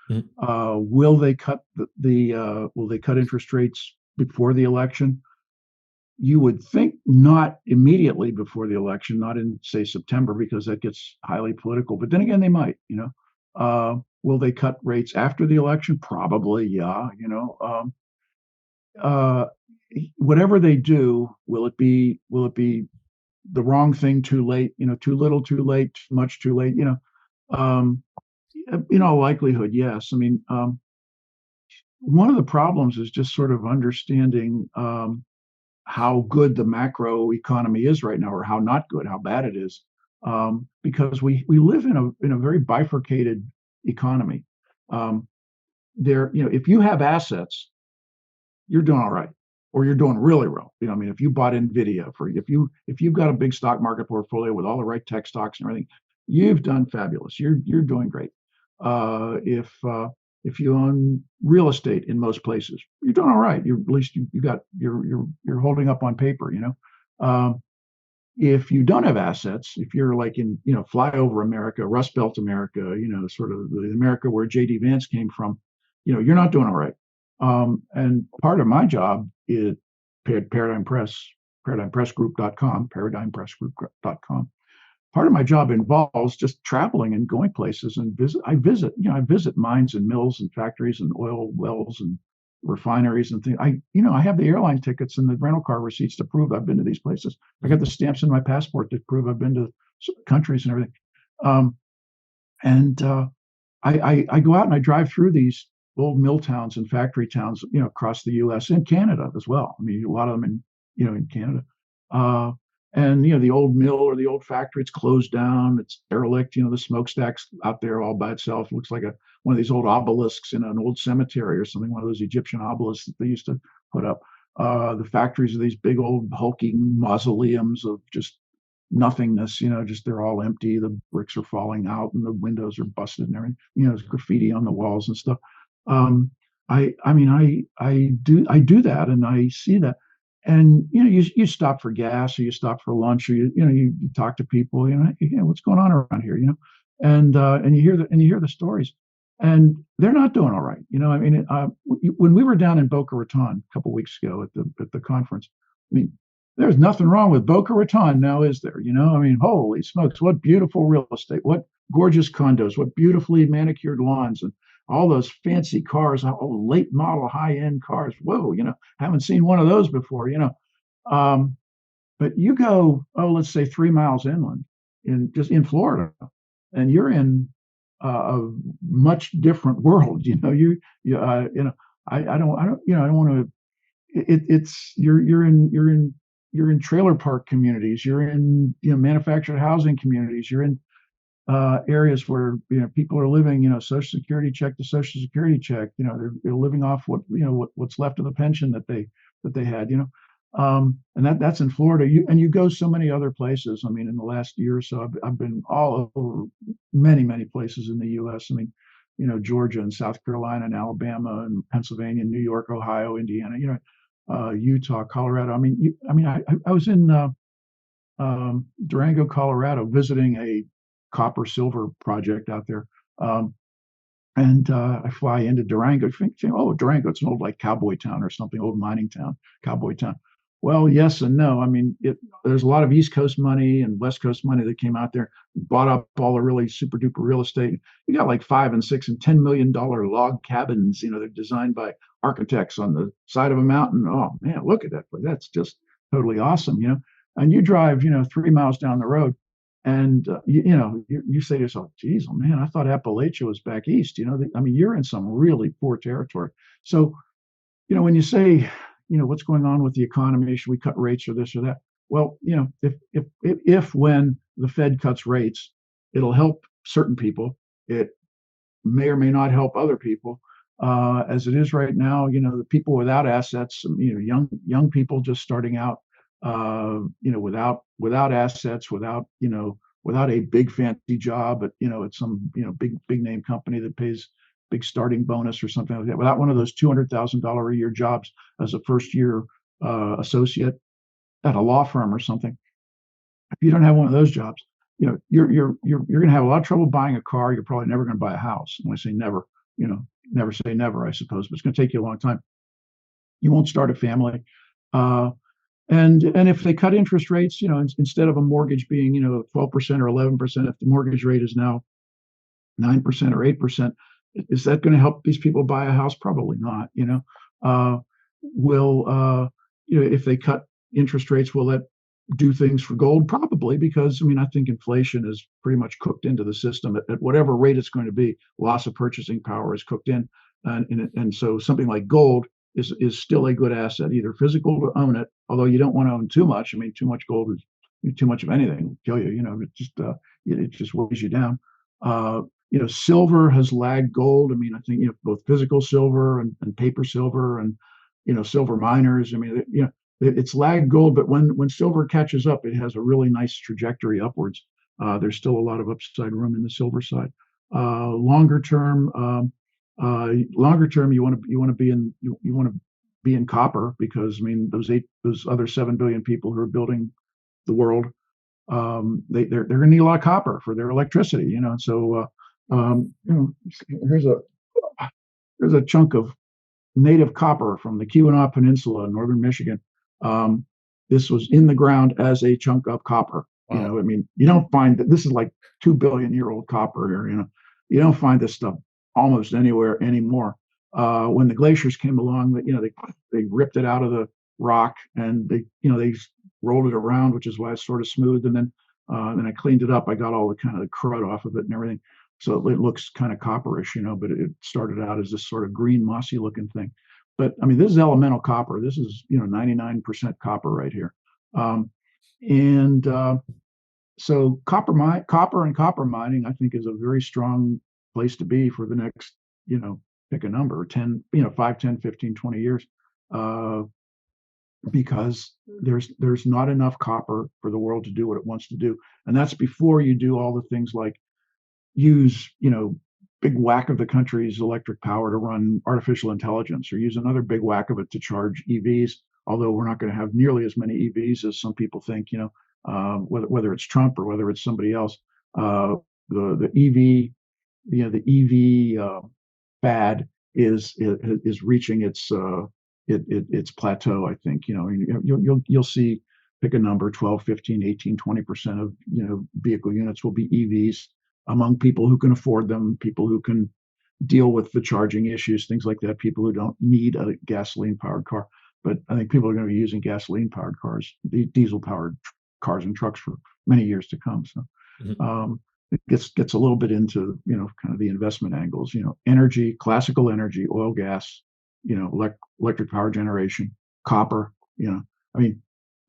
Will they cut will they cut interest rates before the election? You would think not immediately before the election, not in, say, September, because that gets highly political. But then again, they might. Will they cut rates after the election? Probably, yeah. Whatever they do, will it be the wrong thing too late? Too little, too late, too much, too late. In all likelihood, yes. I mean, one of the problems is just sort of understanding how good the macro economy is right now, or how not good, how bad it is, because we live in a very bifurcated economy. If you have assets, you're doing all right. or you're doing really well. I mean, if you bought Nvidia if you've got a big stock market portfolio with all the right tech stocks and everything, you've done fabulous. You're doing great. If you own real estate in most places, you're doing all right. You at least you got you're holding up on paper. If you don't have assets, if you're like in flyover America, Rust Belt America, sort of the America where J.D. Vance came from, you're not doing all right. And part of my job is Paradigm Press, paradigmpressgroup.com. Part of my job involves just traveling and going places and I visit mines and mills and factories and oil wells and refineries and things. I have the airline tickets and the rental car receipts to prove I've been to these places. I got the stamps in my passport to prove I've been to countries and everything. I go out and I drive through these old mill towns and factory towns, across the U.S. and Canada as well. I mean, a lot of them in Canada. And the old mill or the old factory, it's closed down, it's derelict. The smokestack's out there all by itself. It looks like one of these old obelisks in an old cemetery or something, one of those Egyptian obelisks that they used to put up. The factories are these big old hulking mausoleums of just nothingness. Just they're all empty. The bricks are falling out and the windows are busted and everything. There's graffiti on the walls and stuff. I do that and I see that. And you stop for gas or you stop for lunch or you talk to people, what's going on around here, and you hear the stories, and they're not doing all right. When we were down in Boca Raton a couple of weeks ago at the conference, I mean, there's nothing wrong with Boca Raton now, is there? Holy smokes, what beautiful real estate, what gorgeous condos, what beautifully manicured lawns, and all those fancy cars, late model high end cars. Whoa, haven't seen one of those before, But you go, let's say 3 miles inland in Florida, and you're in a much different world. I don't want to. It's you're in trailer park communities. You're in manufactured housing communities. You're in areas where people are living Social Security check to Social Security check. They're living off what's left of the pension that they had. And that's in Florida. You go so many other places. I mean, in the last year or so, I've been all over many places in the U.S. I mean, Georgia and South Carolina and Alabama and Pennsylvania, New York, Ohio, Indiana. Utah, Colorado. I was in Durango, Colorado, visiting a copper silver project out there. I fly into Durango, thinking, Durango, it's an old like cowboy town or something, old mining town, cowboy town. Well, yes and no. I mean, there's a lot of East Coast money and West Coast money that came out there, bought up all the really super duper real estate. You got like $5 and $6 and $10 million log cabins. They're designed by architects on the side of a mountain. Oh man, look at that place. That's just totally awesome. And you drive 3 miles down the road, and you say to yourself, geez, man, I thought Appalachia was back east. You're in some really poor territory. So when you say what's going on with the economy, should we cut rates or this or that? Well, if when the Fed cuts rates, it'll help certain people, it may or may not help other people. As it is right now, the people without assets, young people just starting out, without assets, without a big fancy job at some big name company that pays big starting bonus or something like that, without one of those $200,000 a year jobs as a first year associate at a law firm or something. If you don't have one of those jobs, you're going to have a lot of trouble buying a car. You're probably never going to buy a house. When I say never, never say never, I suppose, but it's going to take you a long time. You won't start a family. And if they cut interest rates, instead of a mortgage being 12% or 11%, if the mortgage rate is now 9% or 8%, is that going to help these people buy a house? Probably not. If they cut interest rates, will that do things for gold? Probably, because I think inflation is pretty much cooked into the system at whatever rate it's going to be. Loss of purchasing power is cooked in, and so something like gold is still a good asset, either physical to own it, although you don't want to own too much. Too much gold is too much of anything will kill you. It just weighs you down. Silver has lagged gold. I think both physical silver and paper silver and silver miners. I mean, it's lagged gold, but when silver catches up, it has a really nice trajectory upwards. There's still a lot of upside room in the silver side. Longer term, you want to be in you want to be in copper, because I mean those other 7 billion people who are building the world, they're going to need a lot of copper for their electricity. So here's a chunk of native copper from the Keweenaw Peninsula in northern Michigan. This was in the ground as a chunk of copper. Wow. I mean, you don't find that. This is like 2 billion-year-old copper here. You don't find this stuff almost anywhere anymore. When the glaciers came along, they ripped it out of the rock, and they rolled it around, which is why it's sort of smooth. And then I cleaned it up. I got all the kind of the crud off of it and everything. So it looks kind of copperish, but it started out as this sort of green, mossy looking thing. But I mean, this is elemental copper. This is 99% copper right here. So copper and copper mining, I think, is a very strong place to be for the next, pick a number, 10, 5, 10, 15, 20 years, because there's not enough copper for the world to do what it wants to do. And that's before you do all the things like use, big whack of the country's electric power to run artificial intelligence, or use another big whack of it to charge EVs. Although we're not going to have nearly as many EVs as some people think, whether it's Trump or whether it's somebody else. The EV, the EV fad is reaching its plateau. I think, you'll see, pick a number, 12, 15, 18, 20% of, vehicle units will be EVs among people who can afford them, people who can deal with the charging issues, things like that, people who don't need a gasoline powered car. But I think people are going to be using gasoline powered cars, diesel powered cars and trucks for many years to come. So it gets a little bit into, kind of the investment angles, energy, classical energy, oil, gas, electric power generation, copper. I mean,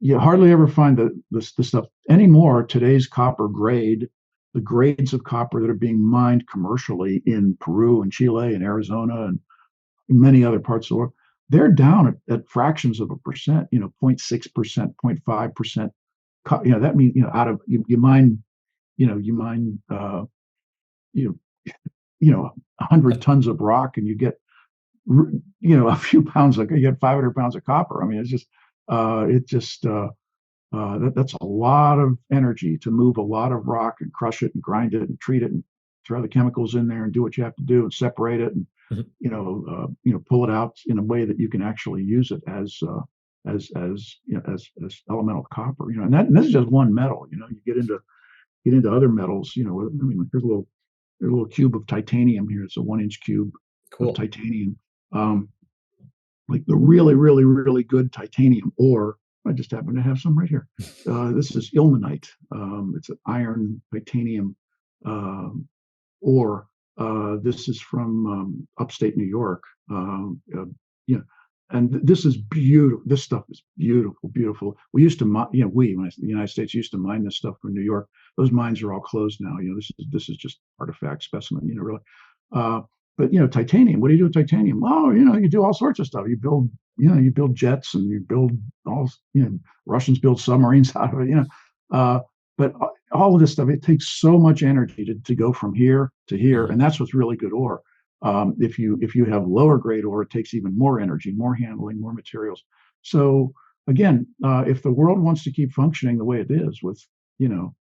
you hardly ever find the stuff anymore. Today's copper grade, the grades of copper that are being mined commercially in Peru and Chile and Arizona and many other parts of the world, they're down at fractions of a percent, 0.6%, 0.5%. That means, out of, you mine 100 tons of rock, and you get, a few pounds, you get 500 pounds of copper. I mean, that's a lot of energy to move a lot of rock and crush it and grind it and treat it and throw the chemicals in there and do what you have to do and separate it and pull it out in a way that you can actually use it as elemental copper. And this is just one metal. You get into other metals. I mean, here's a little cube of titanium here. It's a 1-inch cube of titanium. Like the really, really, really good titanium ore. I just happen to have some right here. This is ilmenite. It's an iron titanium ore. This is from upstate New York. And this is beautiful. This stuff is beautiful, beautiful. We used to, the United States used to mine this stuff from New York. Those mines are all closed now. This is just artifact specimen. Really. But titanium. What do you do with titanium? Well, you do all sorts of stuff. You build jets, and you build all. Russians build submarines out of it. But all of this stuff, it takes so much energy to go from here to here, and that's what's really good ore. If you have lower grade ore, it takes even more energy, more handling, more materials. So again, if the world wants to keep functioning the way it is, with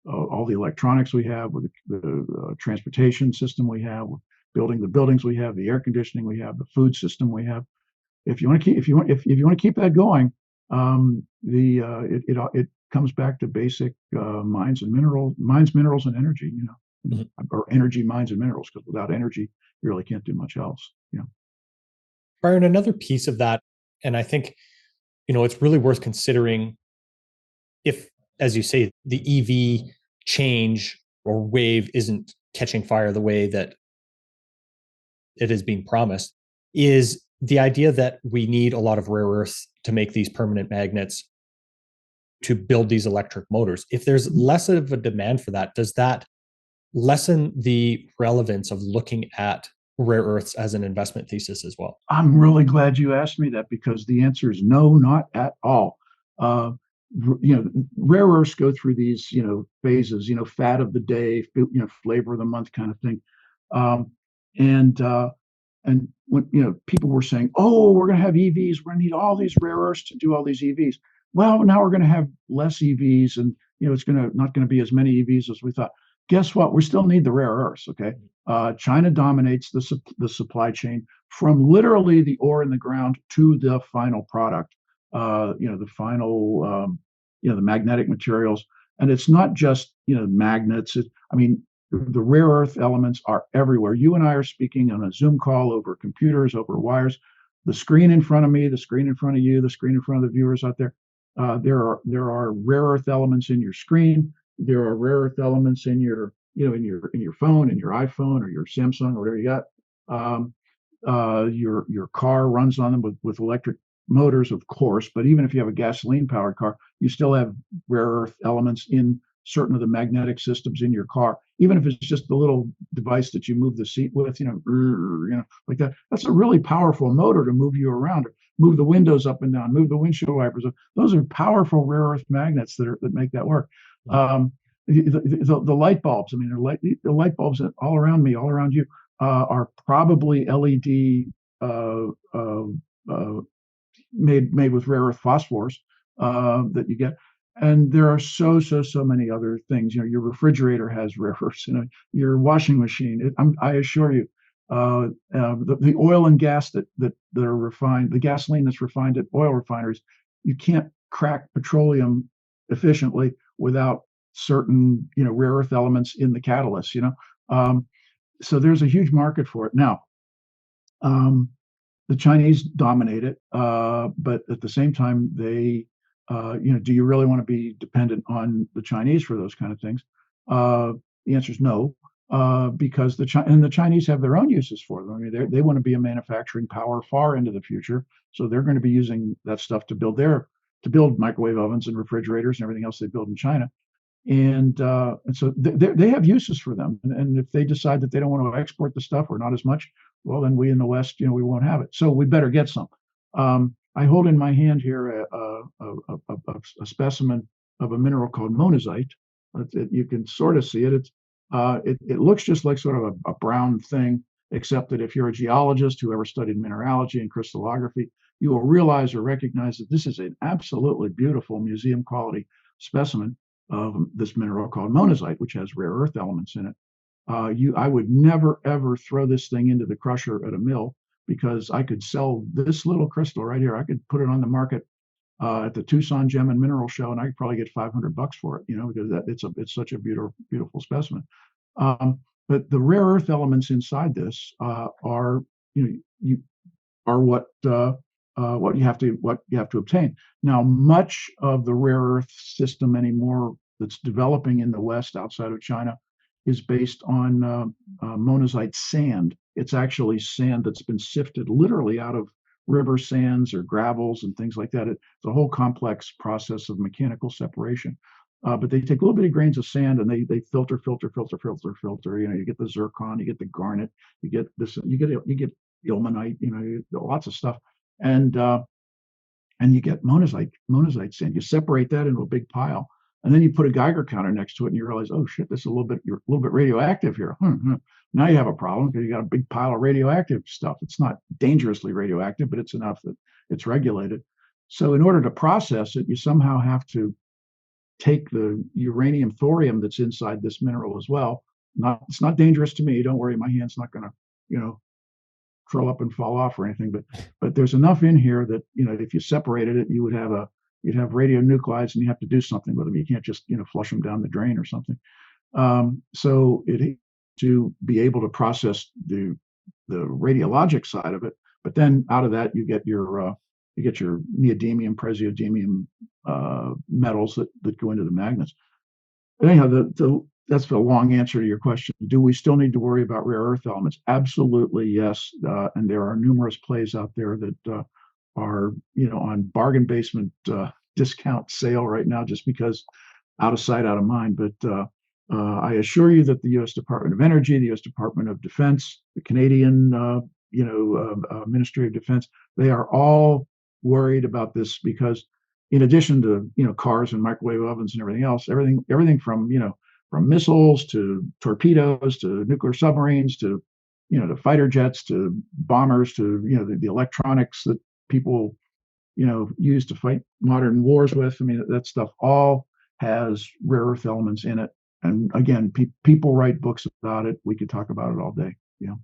all the electronics we have, with the transportation system we have, with building the buildings we have, the air conditioning we have, the food system we have, if you want to keep that going, it comes back to basic mines, minerals, and energy. Or energy, mines, and minerals, because without energy, you really can't do much else. Byron, another piece of that, and I think, it's really worth considering if, as you say, the EV change or wave isn't catching fire the way that it is being promised, is the idea that we need a lot of rare earths to make these permanent magnets to build these electric motors. If there's less of a demand for that, does that lessen the relevance of looking at rare earths as an investment thesis as well? I'm really glad you asked me that, because the answer is no, not at all. Uh, Rare earths go through these, phases, fad of the day, flavor of the month kind of thing. Um, and and when people were saying, "Oh, we're going to have EVs. We're going to need all these rare earths to do all these EVs." Well, now we're going to have less EVs, and it's not going to be as many EVs as we thought. Guess what? We still need the rare earths. Okay, China dominates the supply chain from literally the ore in the ground to the final product. The final, the magnetic materials, and it's not just magnets. I mean, the rare earth elements are everywhere. You and I are speaking on a Zoom call over computers, over wires. The screen in front of me, the screen in front of you, the screen in front of the viewers out there. There are rare earth elements in your screen. There are rare earth elements in your in your phone, in your iPhone or your Samsung or whatever you got. Your car runs on them with electric motors, of course. But even if you have a gasoline powered car, you still have rare earth elements in certain of the magnetic systems in your car, even if it's just the little device that you move the seat with, like that. That's a really powerful motor to move you around, or move the windows up and down, move the windshield wipers up. Those are powerful rare earth magnets that make that work. The light bulbs, I mean, the light bulbs all around me, all around you, are probably LED made with rare earth phosphors that you get. And there are so many other things. Your refrigerator has rare earths. Your washing machine. I assure you, the oil and gas that are refined, the gasoline that's refined at oil refineries, you can't crack petroleum efficiently without certain rare earth elements in the catalyst. So there's a huge market for it now. The Chinese dominate it, but at the same time, they, do you really want to be dependent on the Chinese for those kind of things? The answer is no, because the Chinese have their own uses for them. I mean, they want to be a manufacturing power far into the future, so they're going to be using that stuff to build microwave ovens and refrigerators and everything else they build in China. And so they have uses for them. And if they decide that they don't want to export the stuff, or not as much, well, then we in the West, we won't have it. So we better get some. I hold in my hand here a specimen of a mineral called monazite. You can sort of see it. It looks just like sort of a brown thing, except that if you're a geologist who ever studied mineralogy and crystallography, you will realize or recognize that this is an absolutely beautiful museum quality specimen of this mineral called monazite, which has rare earth elements in it. I would never ever throw this thing into the crusher at a mill, because I could sell this little crystal right here. I could put it on the market at the Tucson Gem and Mineral Show, and I could probably get $500 for it, because it's such a beautiful specimen. But the rare earth elements inside this are what you have to obtain. Now, much of the rare earth system anymore that's developing in the West outside of China is based on monazite sand. It's actually sand that's been sifted literally out of river sands or gravels and things like that. It's a whole complex process of mechanical separation. But they take little bitty grains of sand and they filter. You get the zircon, you get the garnet, you get this, you get ilmenite, lots of stuff, and you get monazite sand. You separate that into a big pile, and then you put a Geiger counter next to it, and you realize, oh shit, this is you're a little bit radioactive here. Now you have a problem, because you got a big pile of radioactive stuff. It's not dangerously radioactive, but it's enough that it's regulated. So in order to process it, you somehow have to take the uranium thorium that's inside this mineral as well. It's not dangerous to me. Don't worry, my hand's not going to, curl up and fall off or anything. But there's enough in here that if you separated it, you'd have radionuclides, and you have to do something with them. You can't just flush them down the drain or something. So it to be able to process the radiologic side of it, but then out of that you get your neodymium, praseodymium metals that go into the magnets. But anyhow, that's a long answer to your question. Do we still need to worry about rare earth elements? Absolutely, yes. And there are numerous plays out there that are on bargain basement discount sale right now, just because out of sight, out of mind. But I assure you that the U.S. Department of Energy, the U.S. Department of Defense, the Canadian, Ministry of Defense, they are all worried about this because, in addition to cars and microwave ovens and everything else, everything from from missiles to torpedoes to nuclear submarines to to fighter jets to bombers to the electronics that people use to fight modern wars with. I mean, that stuff all has rare earth elements in it. And again, people write books about it. We could talk about it all day. Yeah.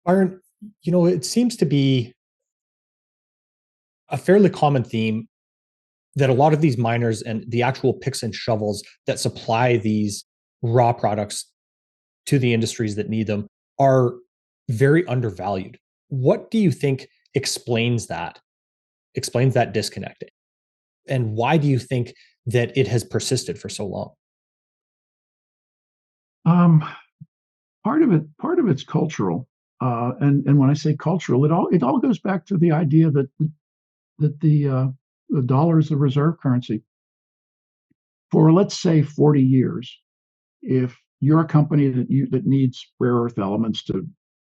Byron, it seems to be a fairly common theme that a lot of these miners and the actual picks and shovels that supply these raw products to the industries that need them are very undervalued. What do you think explains that disconnect? And why do you think that it has persisted for so long? Part of it's cultural, and when I say cultural, it all goes back to the idea that the dollar is the reserve currency. For let's say 40 years, if you're a company that needs rare earth elements to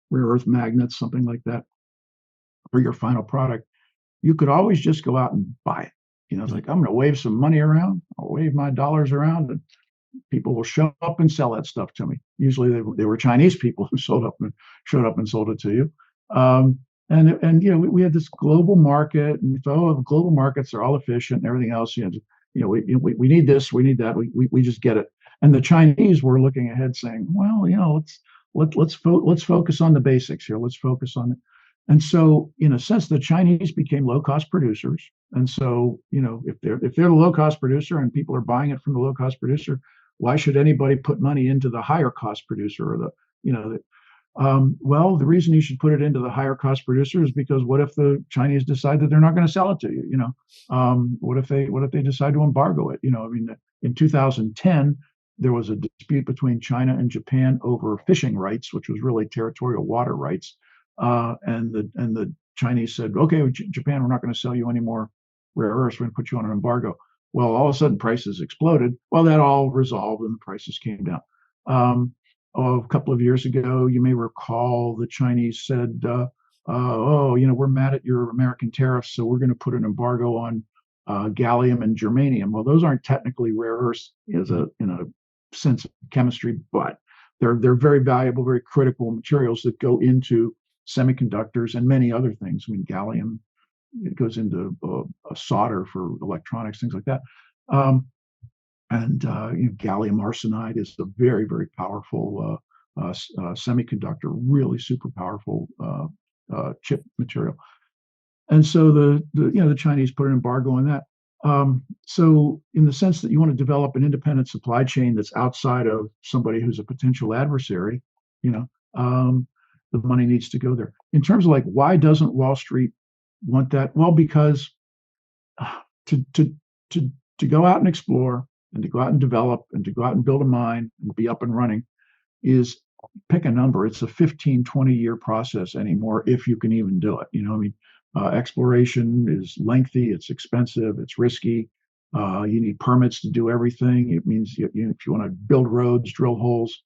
rare earth magnets, something like that, for your final product, you could always just go out and buy it. It's like, I'm going to wave some money around. I'll wave my dollars around, and people will show up and sell that stuff to me. Usually, they were Chinese people who showed up and sold it to you. And we had this global market, and we thought, oh, the global markets are all efficient and everything else. We need this, we need that. We just get it. And the Chinese were looking ahead, saying, well, let's focus on the basics here. Let's focus on it. And so, in a sense, the Chinese became low-cost producers. And so, if they're the low-cost producer and people are buying it from the low-cost producer, why should anybody put money into the higher-cost producer or well, the reason you should put it into the higher-cost producer is because what if the Chinese decide that they're not going to sell it to you? What if they decide to embargo it? In 2010, there was a dispute between China and Japan over fishing rights, which was really territorial water rights. And the Chinese said, okay, Japan, we're not going to sell you any more rare earths. We're going to put you on an embargo. Well, all of a sudden prices exploded. Well, that all resolved and the prices came down. A couple of years ago, you may recall the Chinese said, we're mad at your American tariffs, so we're going to put an embargo on gallium and germanium. Well, those aren't technically rare earths in a sense of chemistry, but they're very valuable, very critical materials that go into semiconductors and many other things. I mean, gallium, it goes into a solder for electronics, things like that. And gallium arsenide is a very, very powerful semiconductor, really super powerful chip material. And so the Chinese put an embargo on that. So in the sense that you want to develop an independent supply chain that's outside of somebody who's a potential adversary, the money needs to go there. In terms of like, why doesn't Wall Street want that? Well, because to go out and explore and to go out and develop and to go out and build a mine and be up and running is, pick a number, it's a 15, 20-year process anymore, if you can even do it. Exploration is lengthy, it's expensive, it's risky. You need permits to do everything. It means if you want to build roads, drill holes,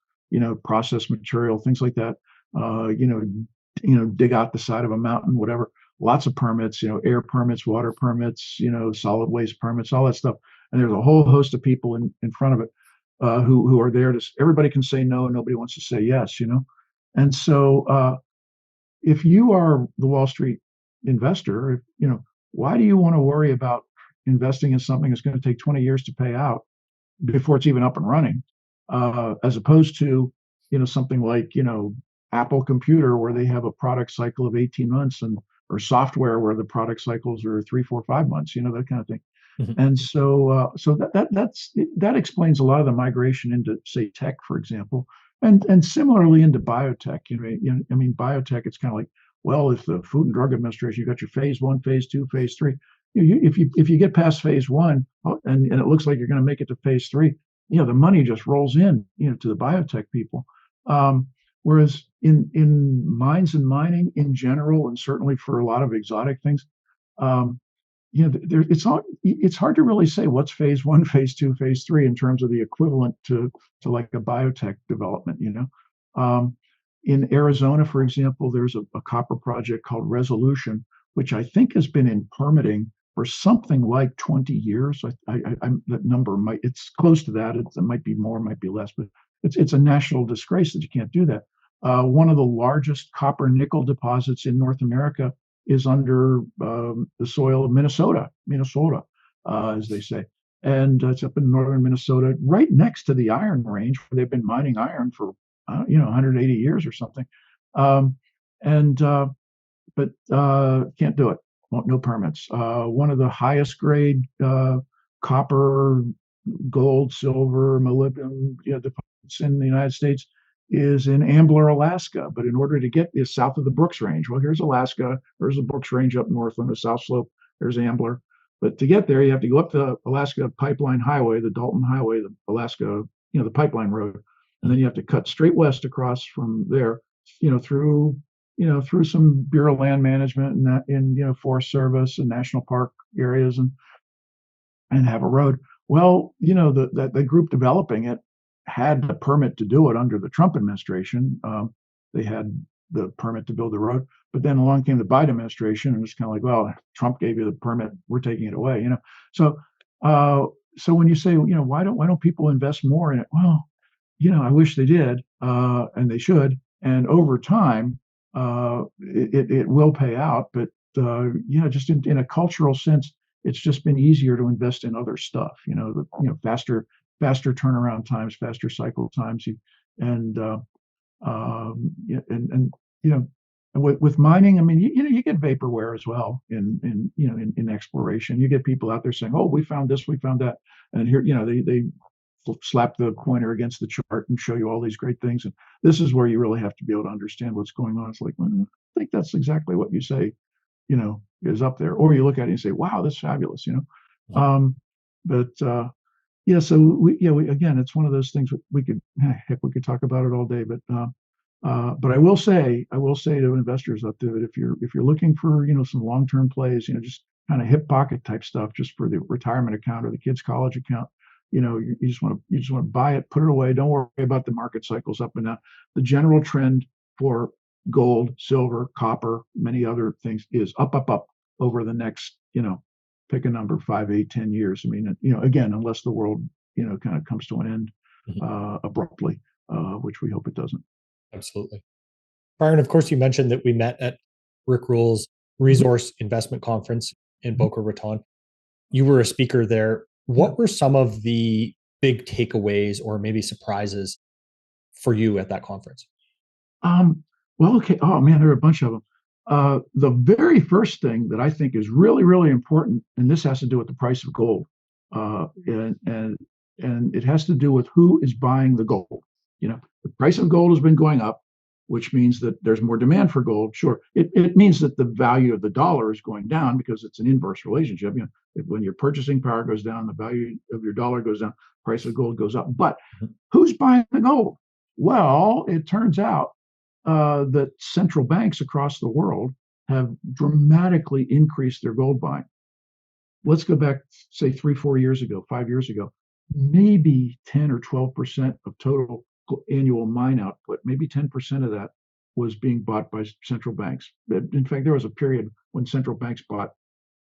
process material, things like that. Dig out the side of a mountain, whatever. Lots of permits, air permits, water permits, solid waste permits, all that stuff. And there's a whole host of people in front of it who are there to. Everybody can say no, and nobody wants to say yes. And so if you are the Wall Street investor, why do you want to worry about investing in something that's going to take 20 years to pay out before it's even up and running, as opposed to something like Apple Computer, where they have a product cycle of 18 months, or software where the product cycles are 3, 4, 5 months, that kind of thing. Mm-hmm. And so that explains a lot of the migration into, say, tech, for example, and similarly into biotech. Biotech, it's kind of like, well, if the Food and Drug Administration, you got your phase 1, phase 2, phase 3. If you get past phase 1 and it looks like you're going to make it to phase 3, the money just rolls in, to the biotech people. Whereas in mines and mining in general, and certainly for a lot of exotic things, it's hard to really say what's phase one, phase two, phase three in terms of the equivalent to like a biotech development. In Arizona, for example, there's a copper project called Resolution, which I think has been in permitting for something like 20 years. That number it's close to that. It might be more, might be less, but it's a national disgrace that you can't do that. One of the largest copper nickel deposits in North America is under the soil of Minnesota, as they say. And it's up in northern Minnesota, right next to the iron range where they've been mining iron for, 180 years or something. But can't do it. No permits. One of the highest grade copper, gold, silver, molybdenum deposits in the United States is in Ambler, Alaska. But in order to get is south of the Brooks Range. Well, here's Alaska. There's the Brooks Range up north on the south slope. There's Ambler. But to get there, you have to go up the Alaska Pipeline Highway, the Dalton Highway, the Alaska, the pipeline road, and then you have to cut straight west across from there, through some Bureau of Land Management and that in Forest Service and national park areas and have a road. Well, the group developing it had the permit to do it under the Trump administration. They had the permit to build the road, but then along came the Biden administration, and it's kind of like, well, Trump gave you the permit, we're taking it away. So when you say, why don't people invest more in it? Well, I wish they did, and they should. And over time, it will pay out. But just in a cultural sense, it's just been easier to invest in other stuff. Faster turnaround times, faster cycle times, and with mining, I mean, you get vaporware as well in exploration. You get people out there saying, "Oh, we found this, we found that," and here, they slap the pointer against the chart and show you all these great things. And this is where you really have to be able to understand what's going on. It's like, well, I think that's exactly what you say, is up there. Or you look at it and say, "Wow, this is fabulous," So again, it's one of those things we could talk about it all day. But I will say to investors out there that if you're looking for some long-term plays, just kind of hip pocket type stuff, just for the retirement account or the kids' college account, you just want to buy it, put it away. Don't worry about the market cycles up and down. The general trend for gold, silver, copper, many other things is up over the next pick a number, 5, 8, 10 years. I mean, again, unless the world kind of comes to an end abruptly, which we hope it doesn't. Absolutely. Byron, of course, you mentioned that we met at Rick Rule's Resource Investment Conference in Boca Raton. You were a speaker there. What were some of the big takeaways or maybe surprises for you at that conference? Well, okay. Oh man, there are a bunch of them. The very first thing that I think is really, really important, and this has to do with the price of gold, and it has to do with who is buying the gold. The price of gold has been going up, which means that there's more demand for gold. Sure, it means that the value of the dollar is going down because it's an inverse relationship. When your purchasing power goes down, the value of your dollar goes down, price of gold goes up. But who's buying the gold? Well, it turns out that central banks across the world have dramatically increased their gold buying. Let's go back, say 3, 4 years ago, 5 years ago, maybe 10 or 12% of total annual mine output, maybe 10% of that was being bought by central banks. In fact, there was a period when central banks bought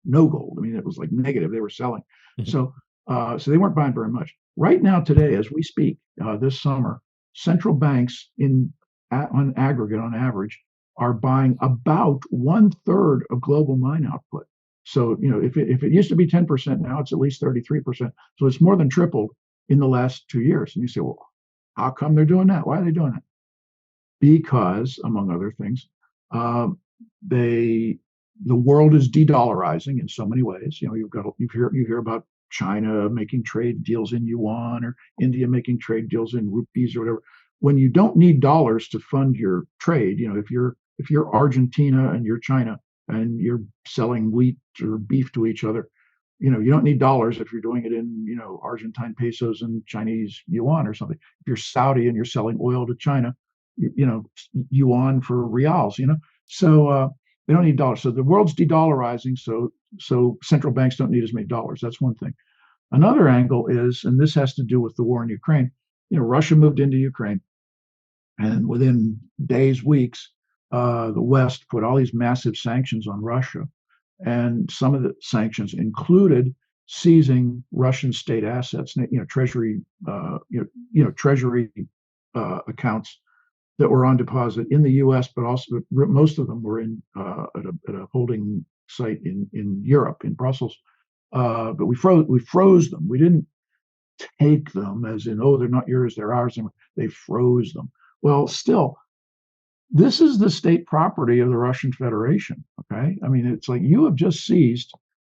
no gold. I mean, it was like negative. They were selling. So they weren't buying very much. Right now, today, as we speak, this summer, central banks on aggregate, on average, are buying about 1/3 of global mine output. So, if it used to be 10%, now it's at least 33%. So it's more than tripled in the last 2 years. And you say, well, how come they're doing that? Why are they doing that? Because, among other things, the world is de-dollarizing in so many ways. You hear about China making trade deals in yuan, or India making trade deals in rupees or whatever. When you don't need dollars to fund your trade, if you're Argentina and you're China and you're selling wheat or beef to each other, you don't need dollars if you're doing it in Argentine pesos and Chinese yuan or something. If you're Saudi and you're selling oil to China, yuan for reals. So They don't need dollars. So the world's de-dollarizing. So central banks don't need as many dollars. That's one thing. Another angle is, and this has to do with the war in Ukraine. Russia moved into Ukraine, and within days, weeks, the West put all these massive sanctions on Russia, and some of the sanctions included seizing Russian state assets, treasury, treasury accounts that were on deposit in the U.S., but also most of them were in at a holding site in Europe, in Brussels. But we froze them. We didn't take them as in, oh, they're not yours, they're ours. They froze them. Well, still, this is the state property of the Russian Federation. Okay, I mean, it's like you have just seized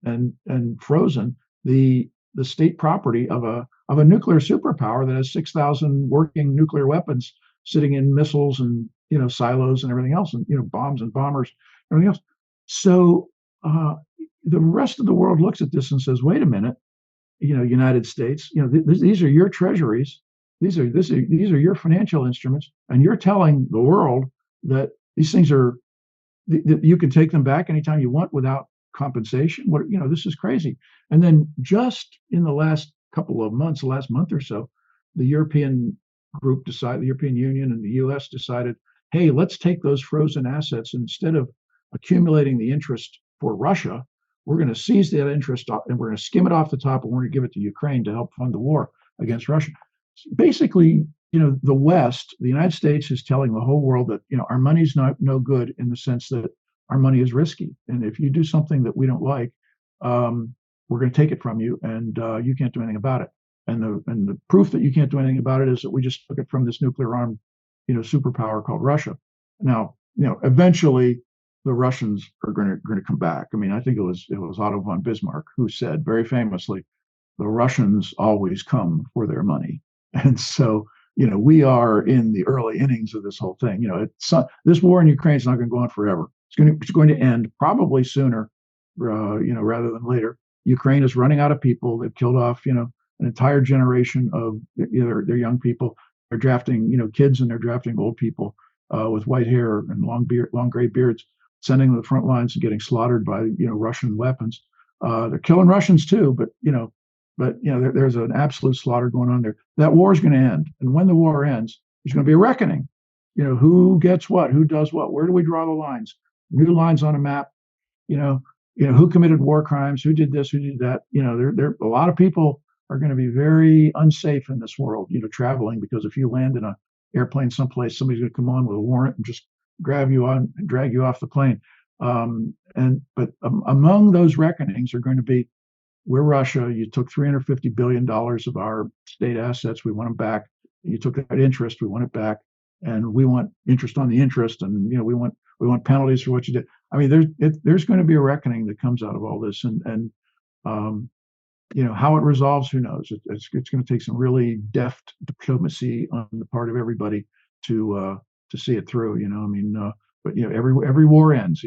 and frozen the state property of a nuclear superpower that has 6,000 working nuclear weapons sitting in missiles and silos and everything else, and bombs and bombers, everything else. So the rest of the world looks at this and says, wait a minute, United States, these are your treasuries, these are your financial instruments, and you're telling the world that these things are that you can take them back anytime you want without compensation. This is crazy. And then just in the last couple of months, the last month or so, the European Union and the US decided, hey, let's take those frozen assets, and instead of accumulating the interest for Russia, we're going to seize that interest and we're going to skim it off the top, and we're going to give it to Ukraine to help fund the war against Russia. Basically, the West, the United States, is telling the whole world that our money's no good, in the sense that our money is risky, and if you do something that we don't like, we're going to take it from you, and you can't do anything about it. And the proof that you can't do anything about it is that we just took it from this nuclear-armed, superpower called Russia. Now, eventually the Russians are going to come back. I mean, I think it was Otto von Bismarck who said very famously, "The Russians always come for their money." And so, we are in the early innings of this whole thing. This war in Ukraine is not going to go on forever. It's going to end probably sooner, rather than later. Ukraine is running out of people. They've killed off, an entire generation of their young people. They're drafting, kids, and they're drafting old people with white hair and long gray beards, sending them to the front lines and getting slaughtered by, Russian weapons. They're killing Russians too, but there's an absolute slaughter going on there. That war is going to end, and when the war ends, there's going to be a reckoning. Who gets what, who does what, where do we draw the lines? New lines on a map. Who committed war crimes, who did this, who did that. There a lot of people are going to be very unsafe in this world, traveling, because if you land in an airplane someplace, somebody's going to come on with a warrant and just grab you on and drag you off the plane. But among those reckonings are going to be, we're Russia. You took $350 billion of our state assets. We want them back. You took that interest. We want it back, and we want interest on the interest. And we want penalties for what you did. I mean, there's going to be a reckoning that comes out of all this, and how it resolves, who knows? It's going to take some really deft diplomacy on the part of everybody to see it through. But every war ends.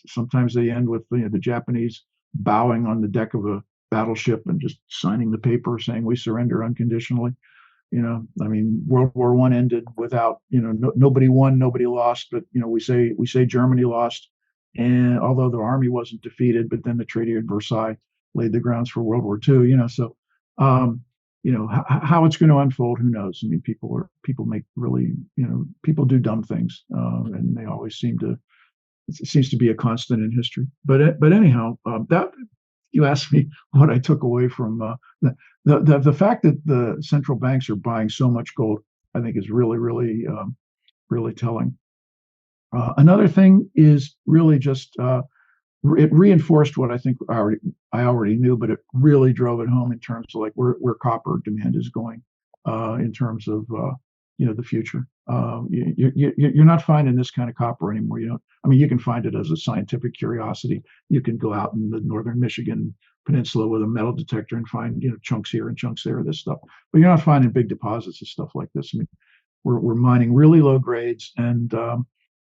Sometimes they end with the Japanese bowing on the deck of a battleship and just signing the paper saying we surrender unconditionally. World War I ended without, nobody won, nobody lost, but we say Germany lost, and although the army wasn't defeated, but then the Treaty of Versailles laid the grounds for World War II. So how it's going to unfold, who knows? I mean, people make really, people do dumb things, and they always it seems to be a constant in history. But anyhow, that you asked me what I took away from the fact that the central banks are buying so much gold, I think is really, really, really telling. Another thing is really just it reinforced what I think I already knew, but it really drove it home in terms of like where copper demand is going in terms of the future. You're not finding this kind of copper anymore. You can find it as a scientific curiosity. You can go out in the northern Michigan peninsula with a metal detector and find chunks here and chunks there of this stuff, but you're not finding big deposits of stuff like this. I mean, we're mining really low grades, and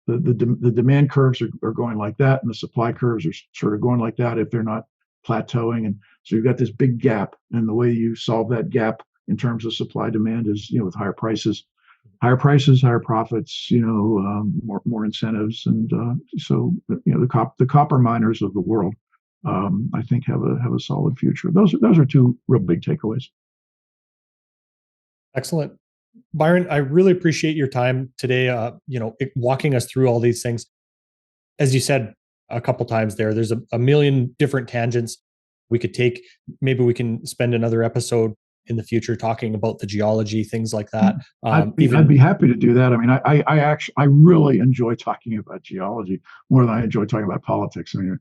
the demand curves are going like that, and the supply curves are sort of going like that if they're not plateauing. And so you've got this big gap, and the way you solve that gap in terms of supply demand is with higher prices. higher prices, higher profits, more incentives, and so the copper miners of the world, I think have a solid future. Those are two real big takeaways. Excellent. Byron, I really appreciate your time today, walking us through all these things. As you said a couple times there's a million different tangents we could take. Maybe we can spend another episode in the future talking about the geology, things like that. I'd be happy to do that. I mean, I really enjoy talking about geology more than I enjoy talking about politics. I mean,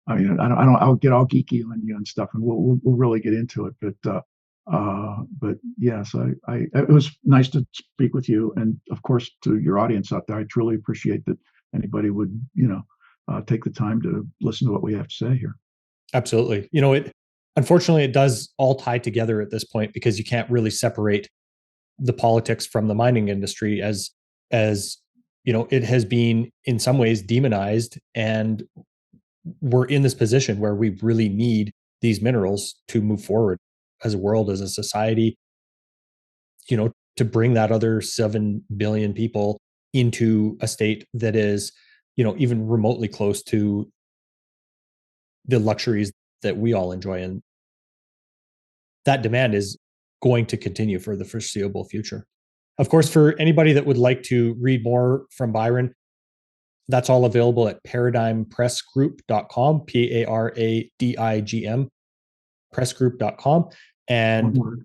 I'll get all geeky on you and stuff, and we'll really get into it. But yes, it was nice to speak with you, and of course to your audience out there. I truly appreciate that anybody would take the time to listen to what we have to say here. Absolutely. Unfortunately, it does all tie together at this point, because you can't really separate the politics from the mining industry, as it has been in some ways demonized, and we're in this position where we really need these minerals to move forward as a world, as a society, to bring that other 7 billion people into a state that is, even remotely close to the luxuries that we all enjoy. And that demand is going to continue for the foreseeable future. Of course, for anybody that would like to read more from Byron, that's all available at paradigmpressgroup.com, PARADIGM, pressgroup.com. And one word.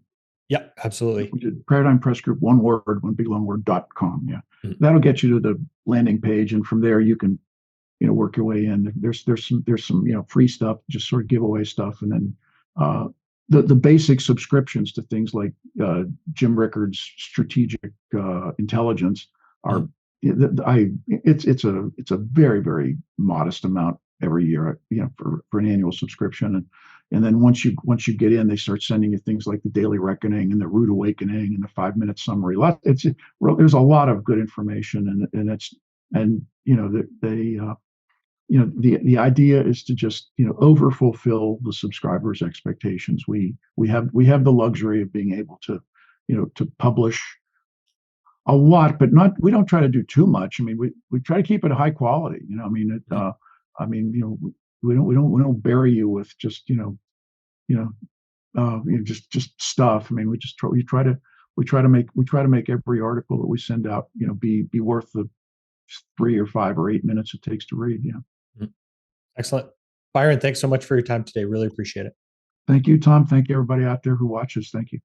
Yeah, absolutely. We did Paradigm Press Group, one word, one big long word.com. Yeah. Mm-hmm. That'll get you to the landing page. And from there you can, work your way in. There's some, free stuff, just sort of giveaway stuff. And then, the basic subscriptions to things like Jim Rickard's strategic intelligence are it's a very, very modest amount every year, for an annual subscription. And then once you get in, they start sending you things like the Daily Reckoning and the Rude Awakening and the 5-minute summary. There's a lot of good information, the idea is to just over fulfill the subscribers' expectations. We have the luxury of being able to to publish a lot, but we don't try to do too much. I mean, we try to keep it high quality. We don't bury you with just just stuff. I mean, we try to make every article that we send out be worth the 3 or 5 or 8 minutes it takes to read. Yeah. Excellent. Byron, thanks so much for your time today. Really appreciate it. Thank you, Tom. Thank you, everybody out there who watches. Thank you.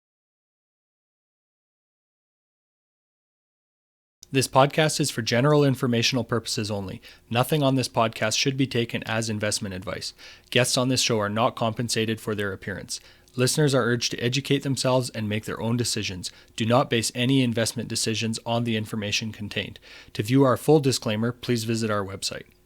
This podcast is for general informational purposes only. Nothing on this podcast should be taken as investment advice. Guests on this show are not compensated for their appearance. Listeners are urged to educate themselves and make their own decisions. Do not base any investment decisions on the information contained. To view our full disclaimer, please visit our website.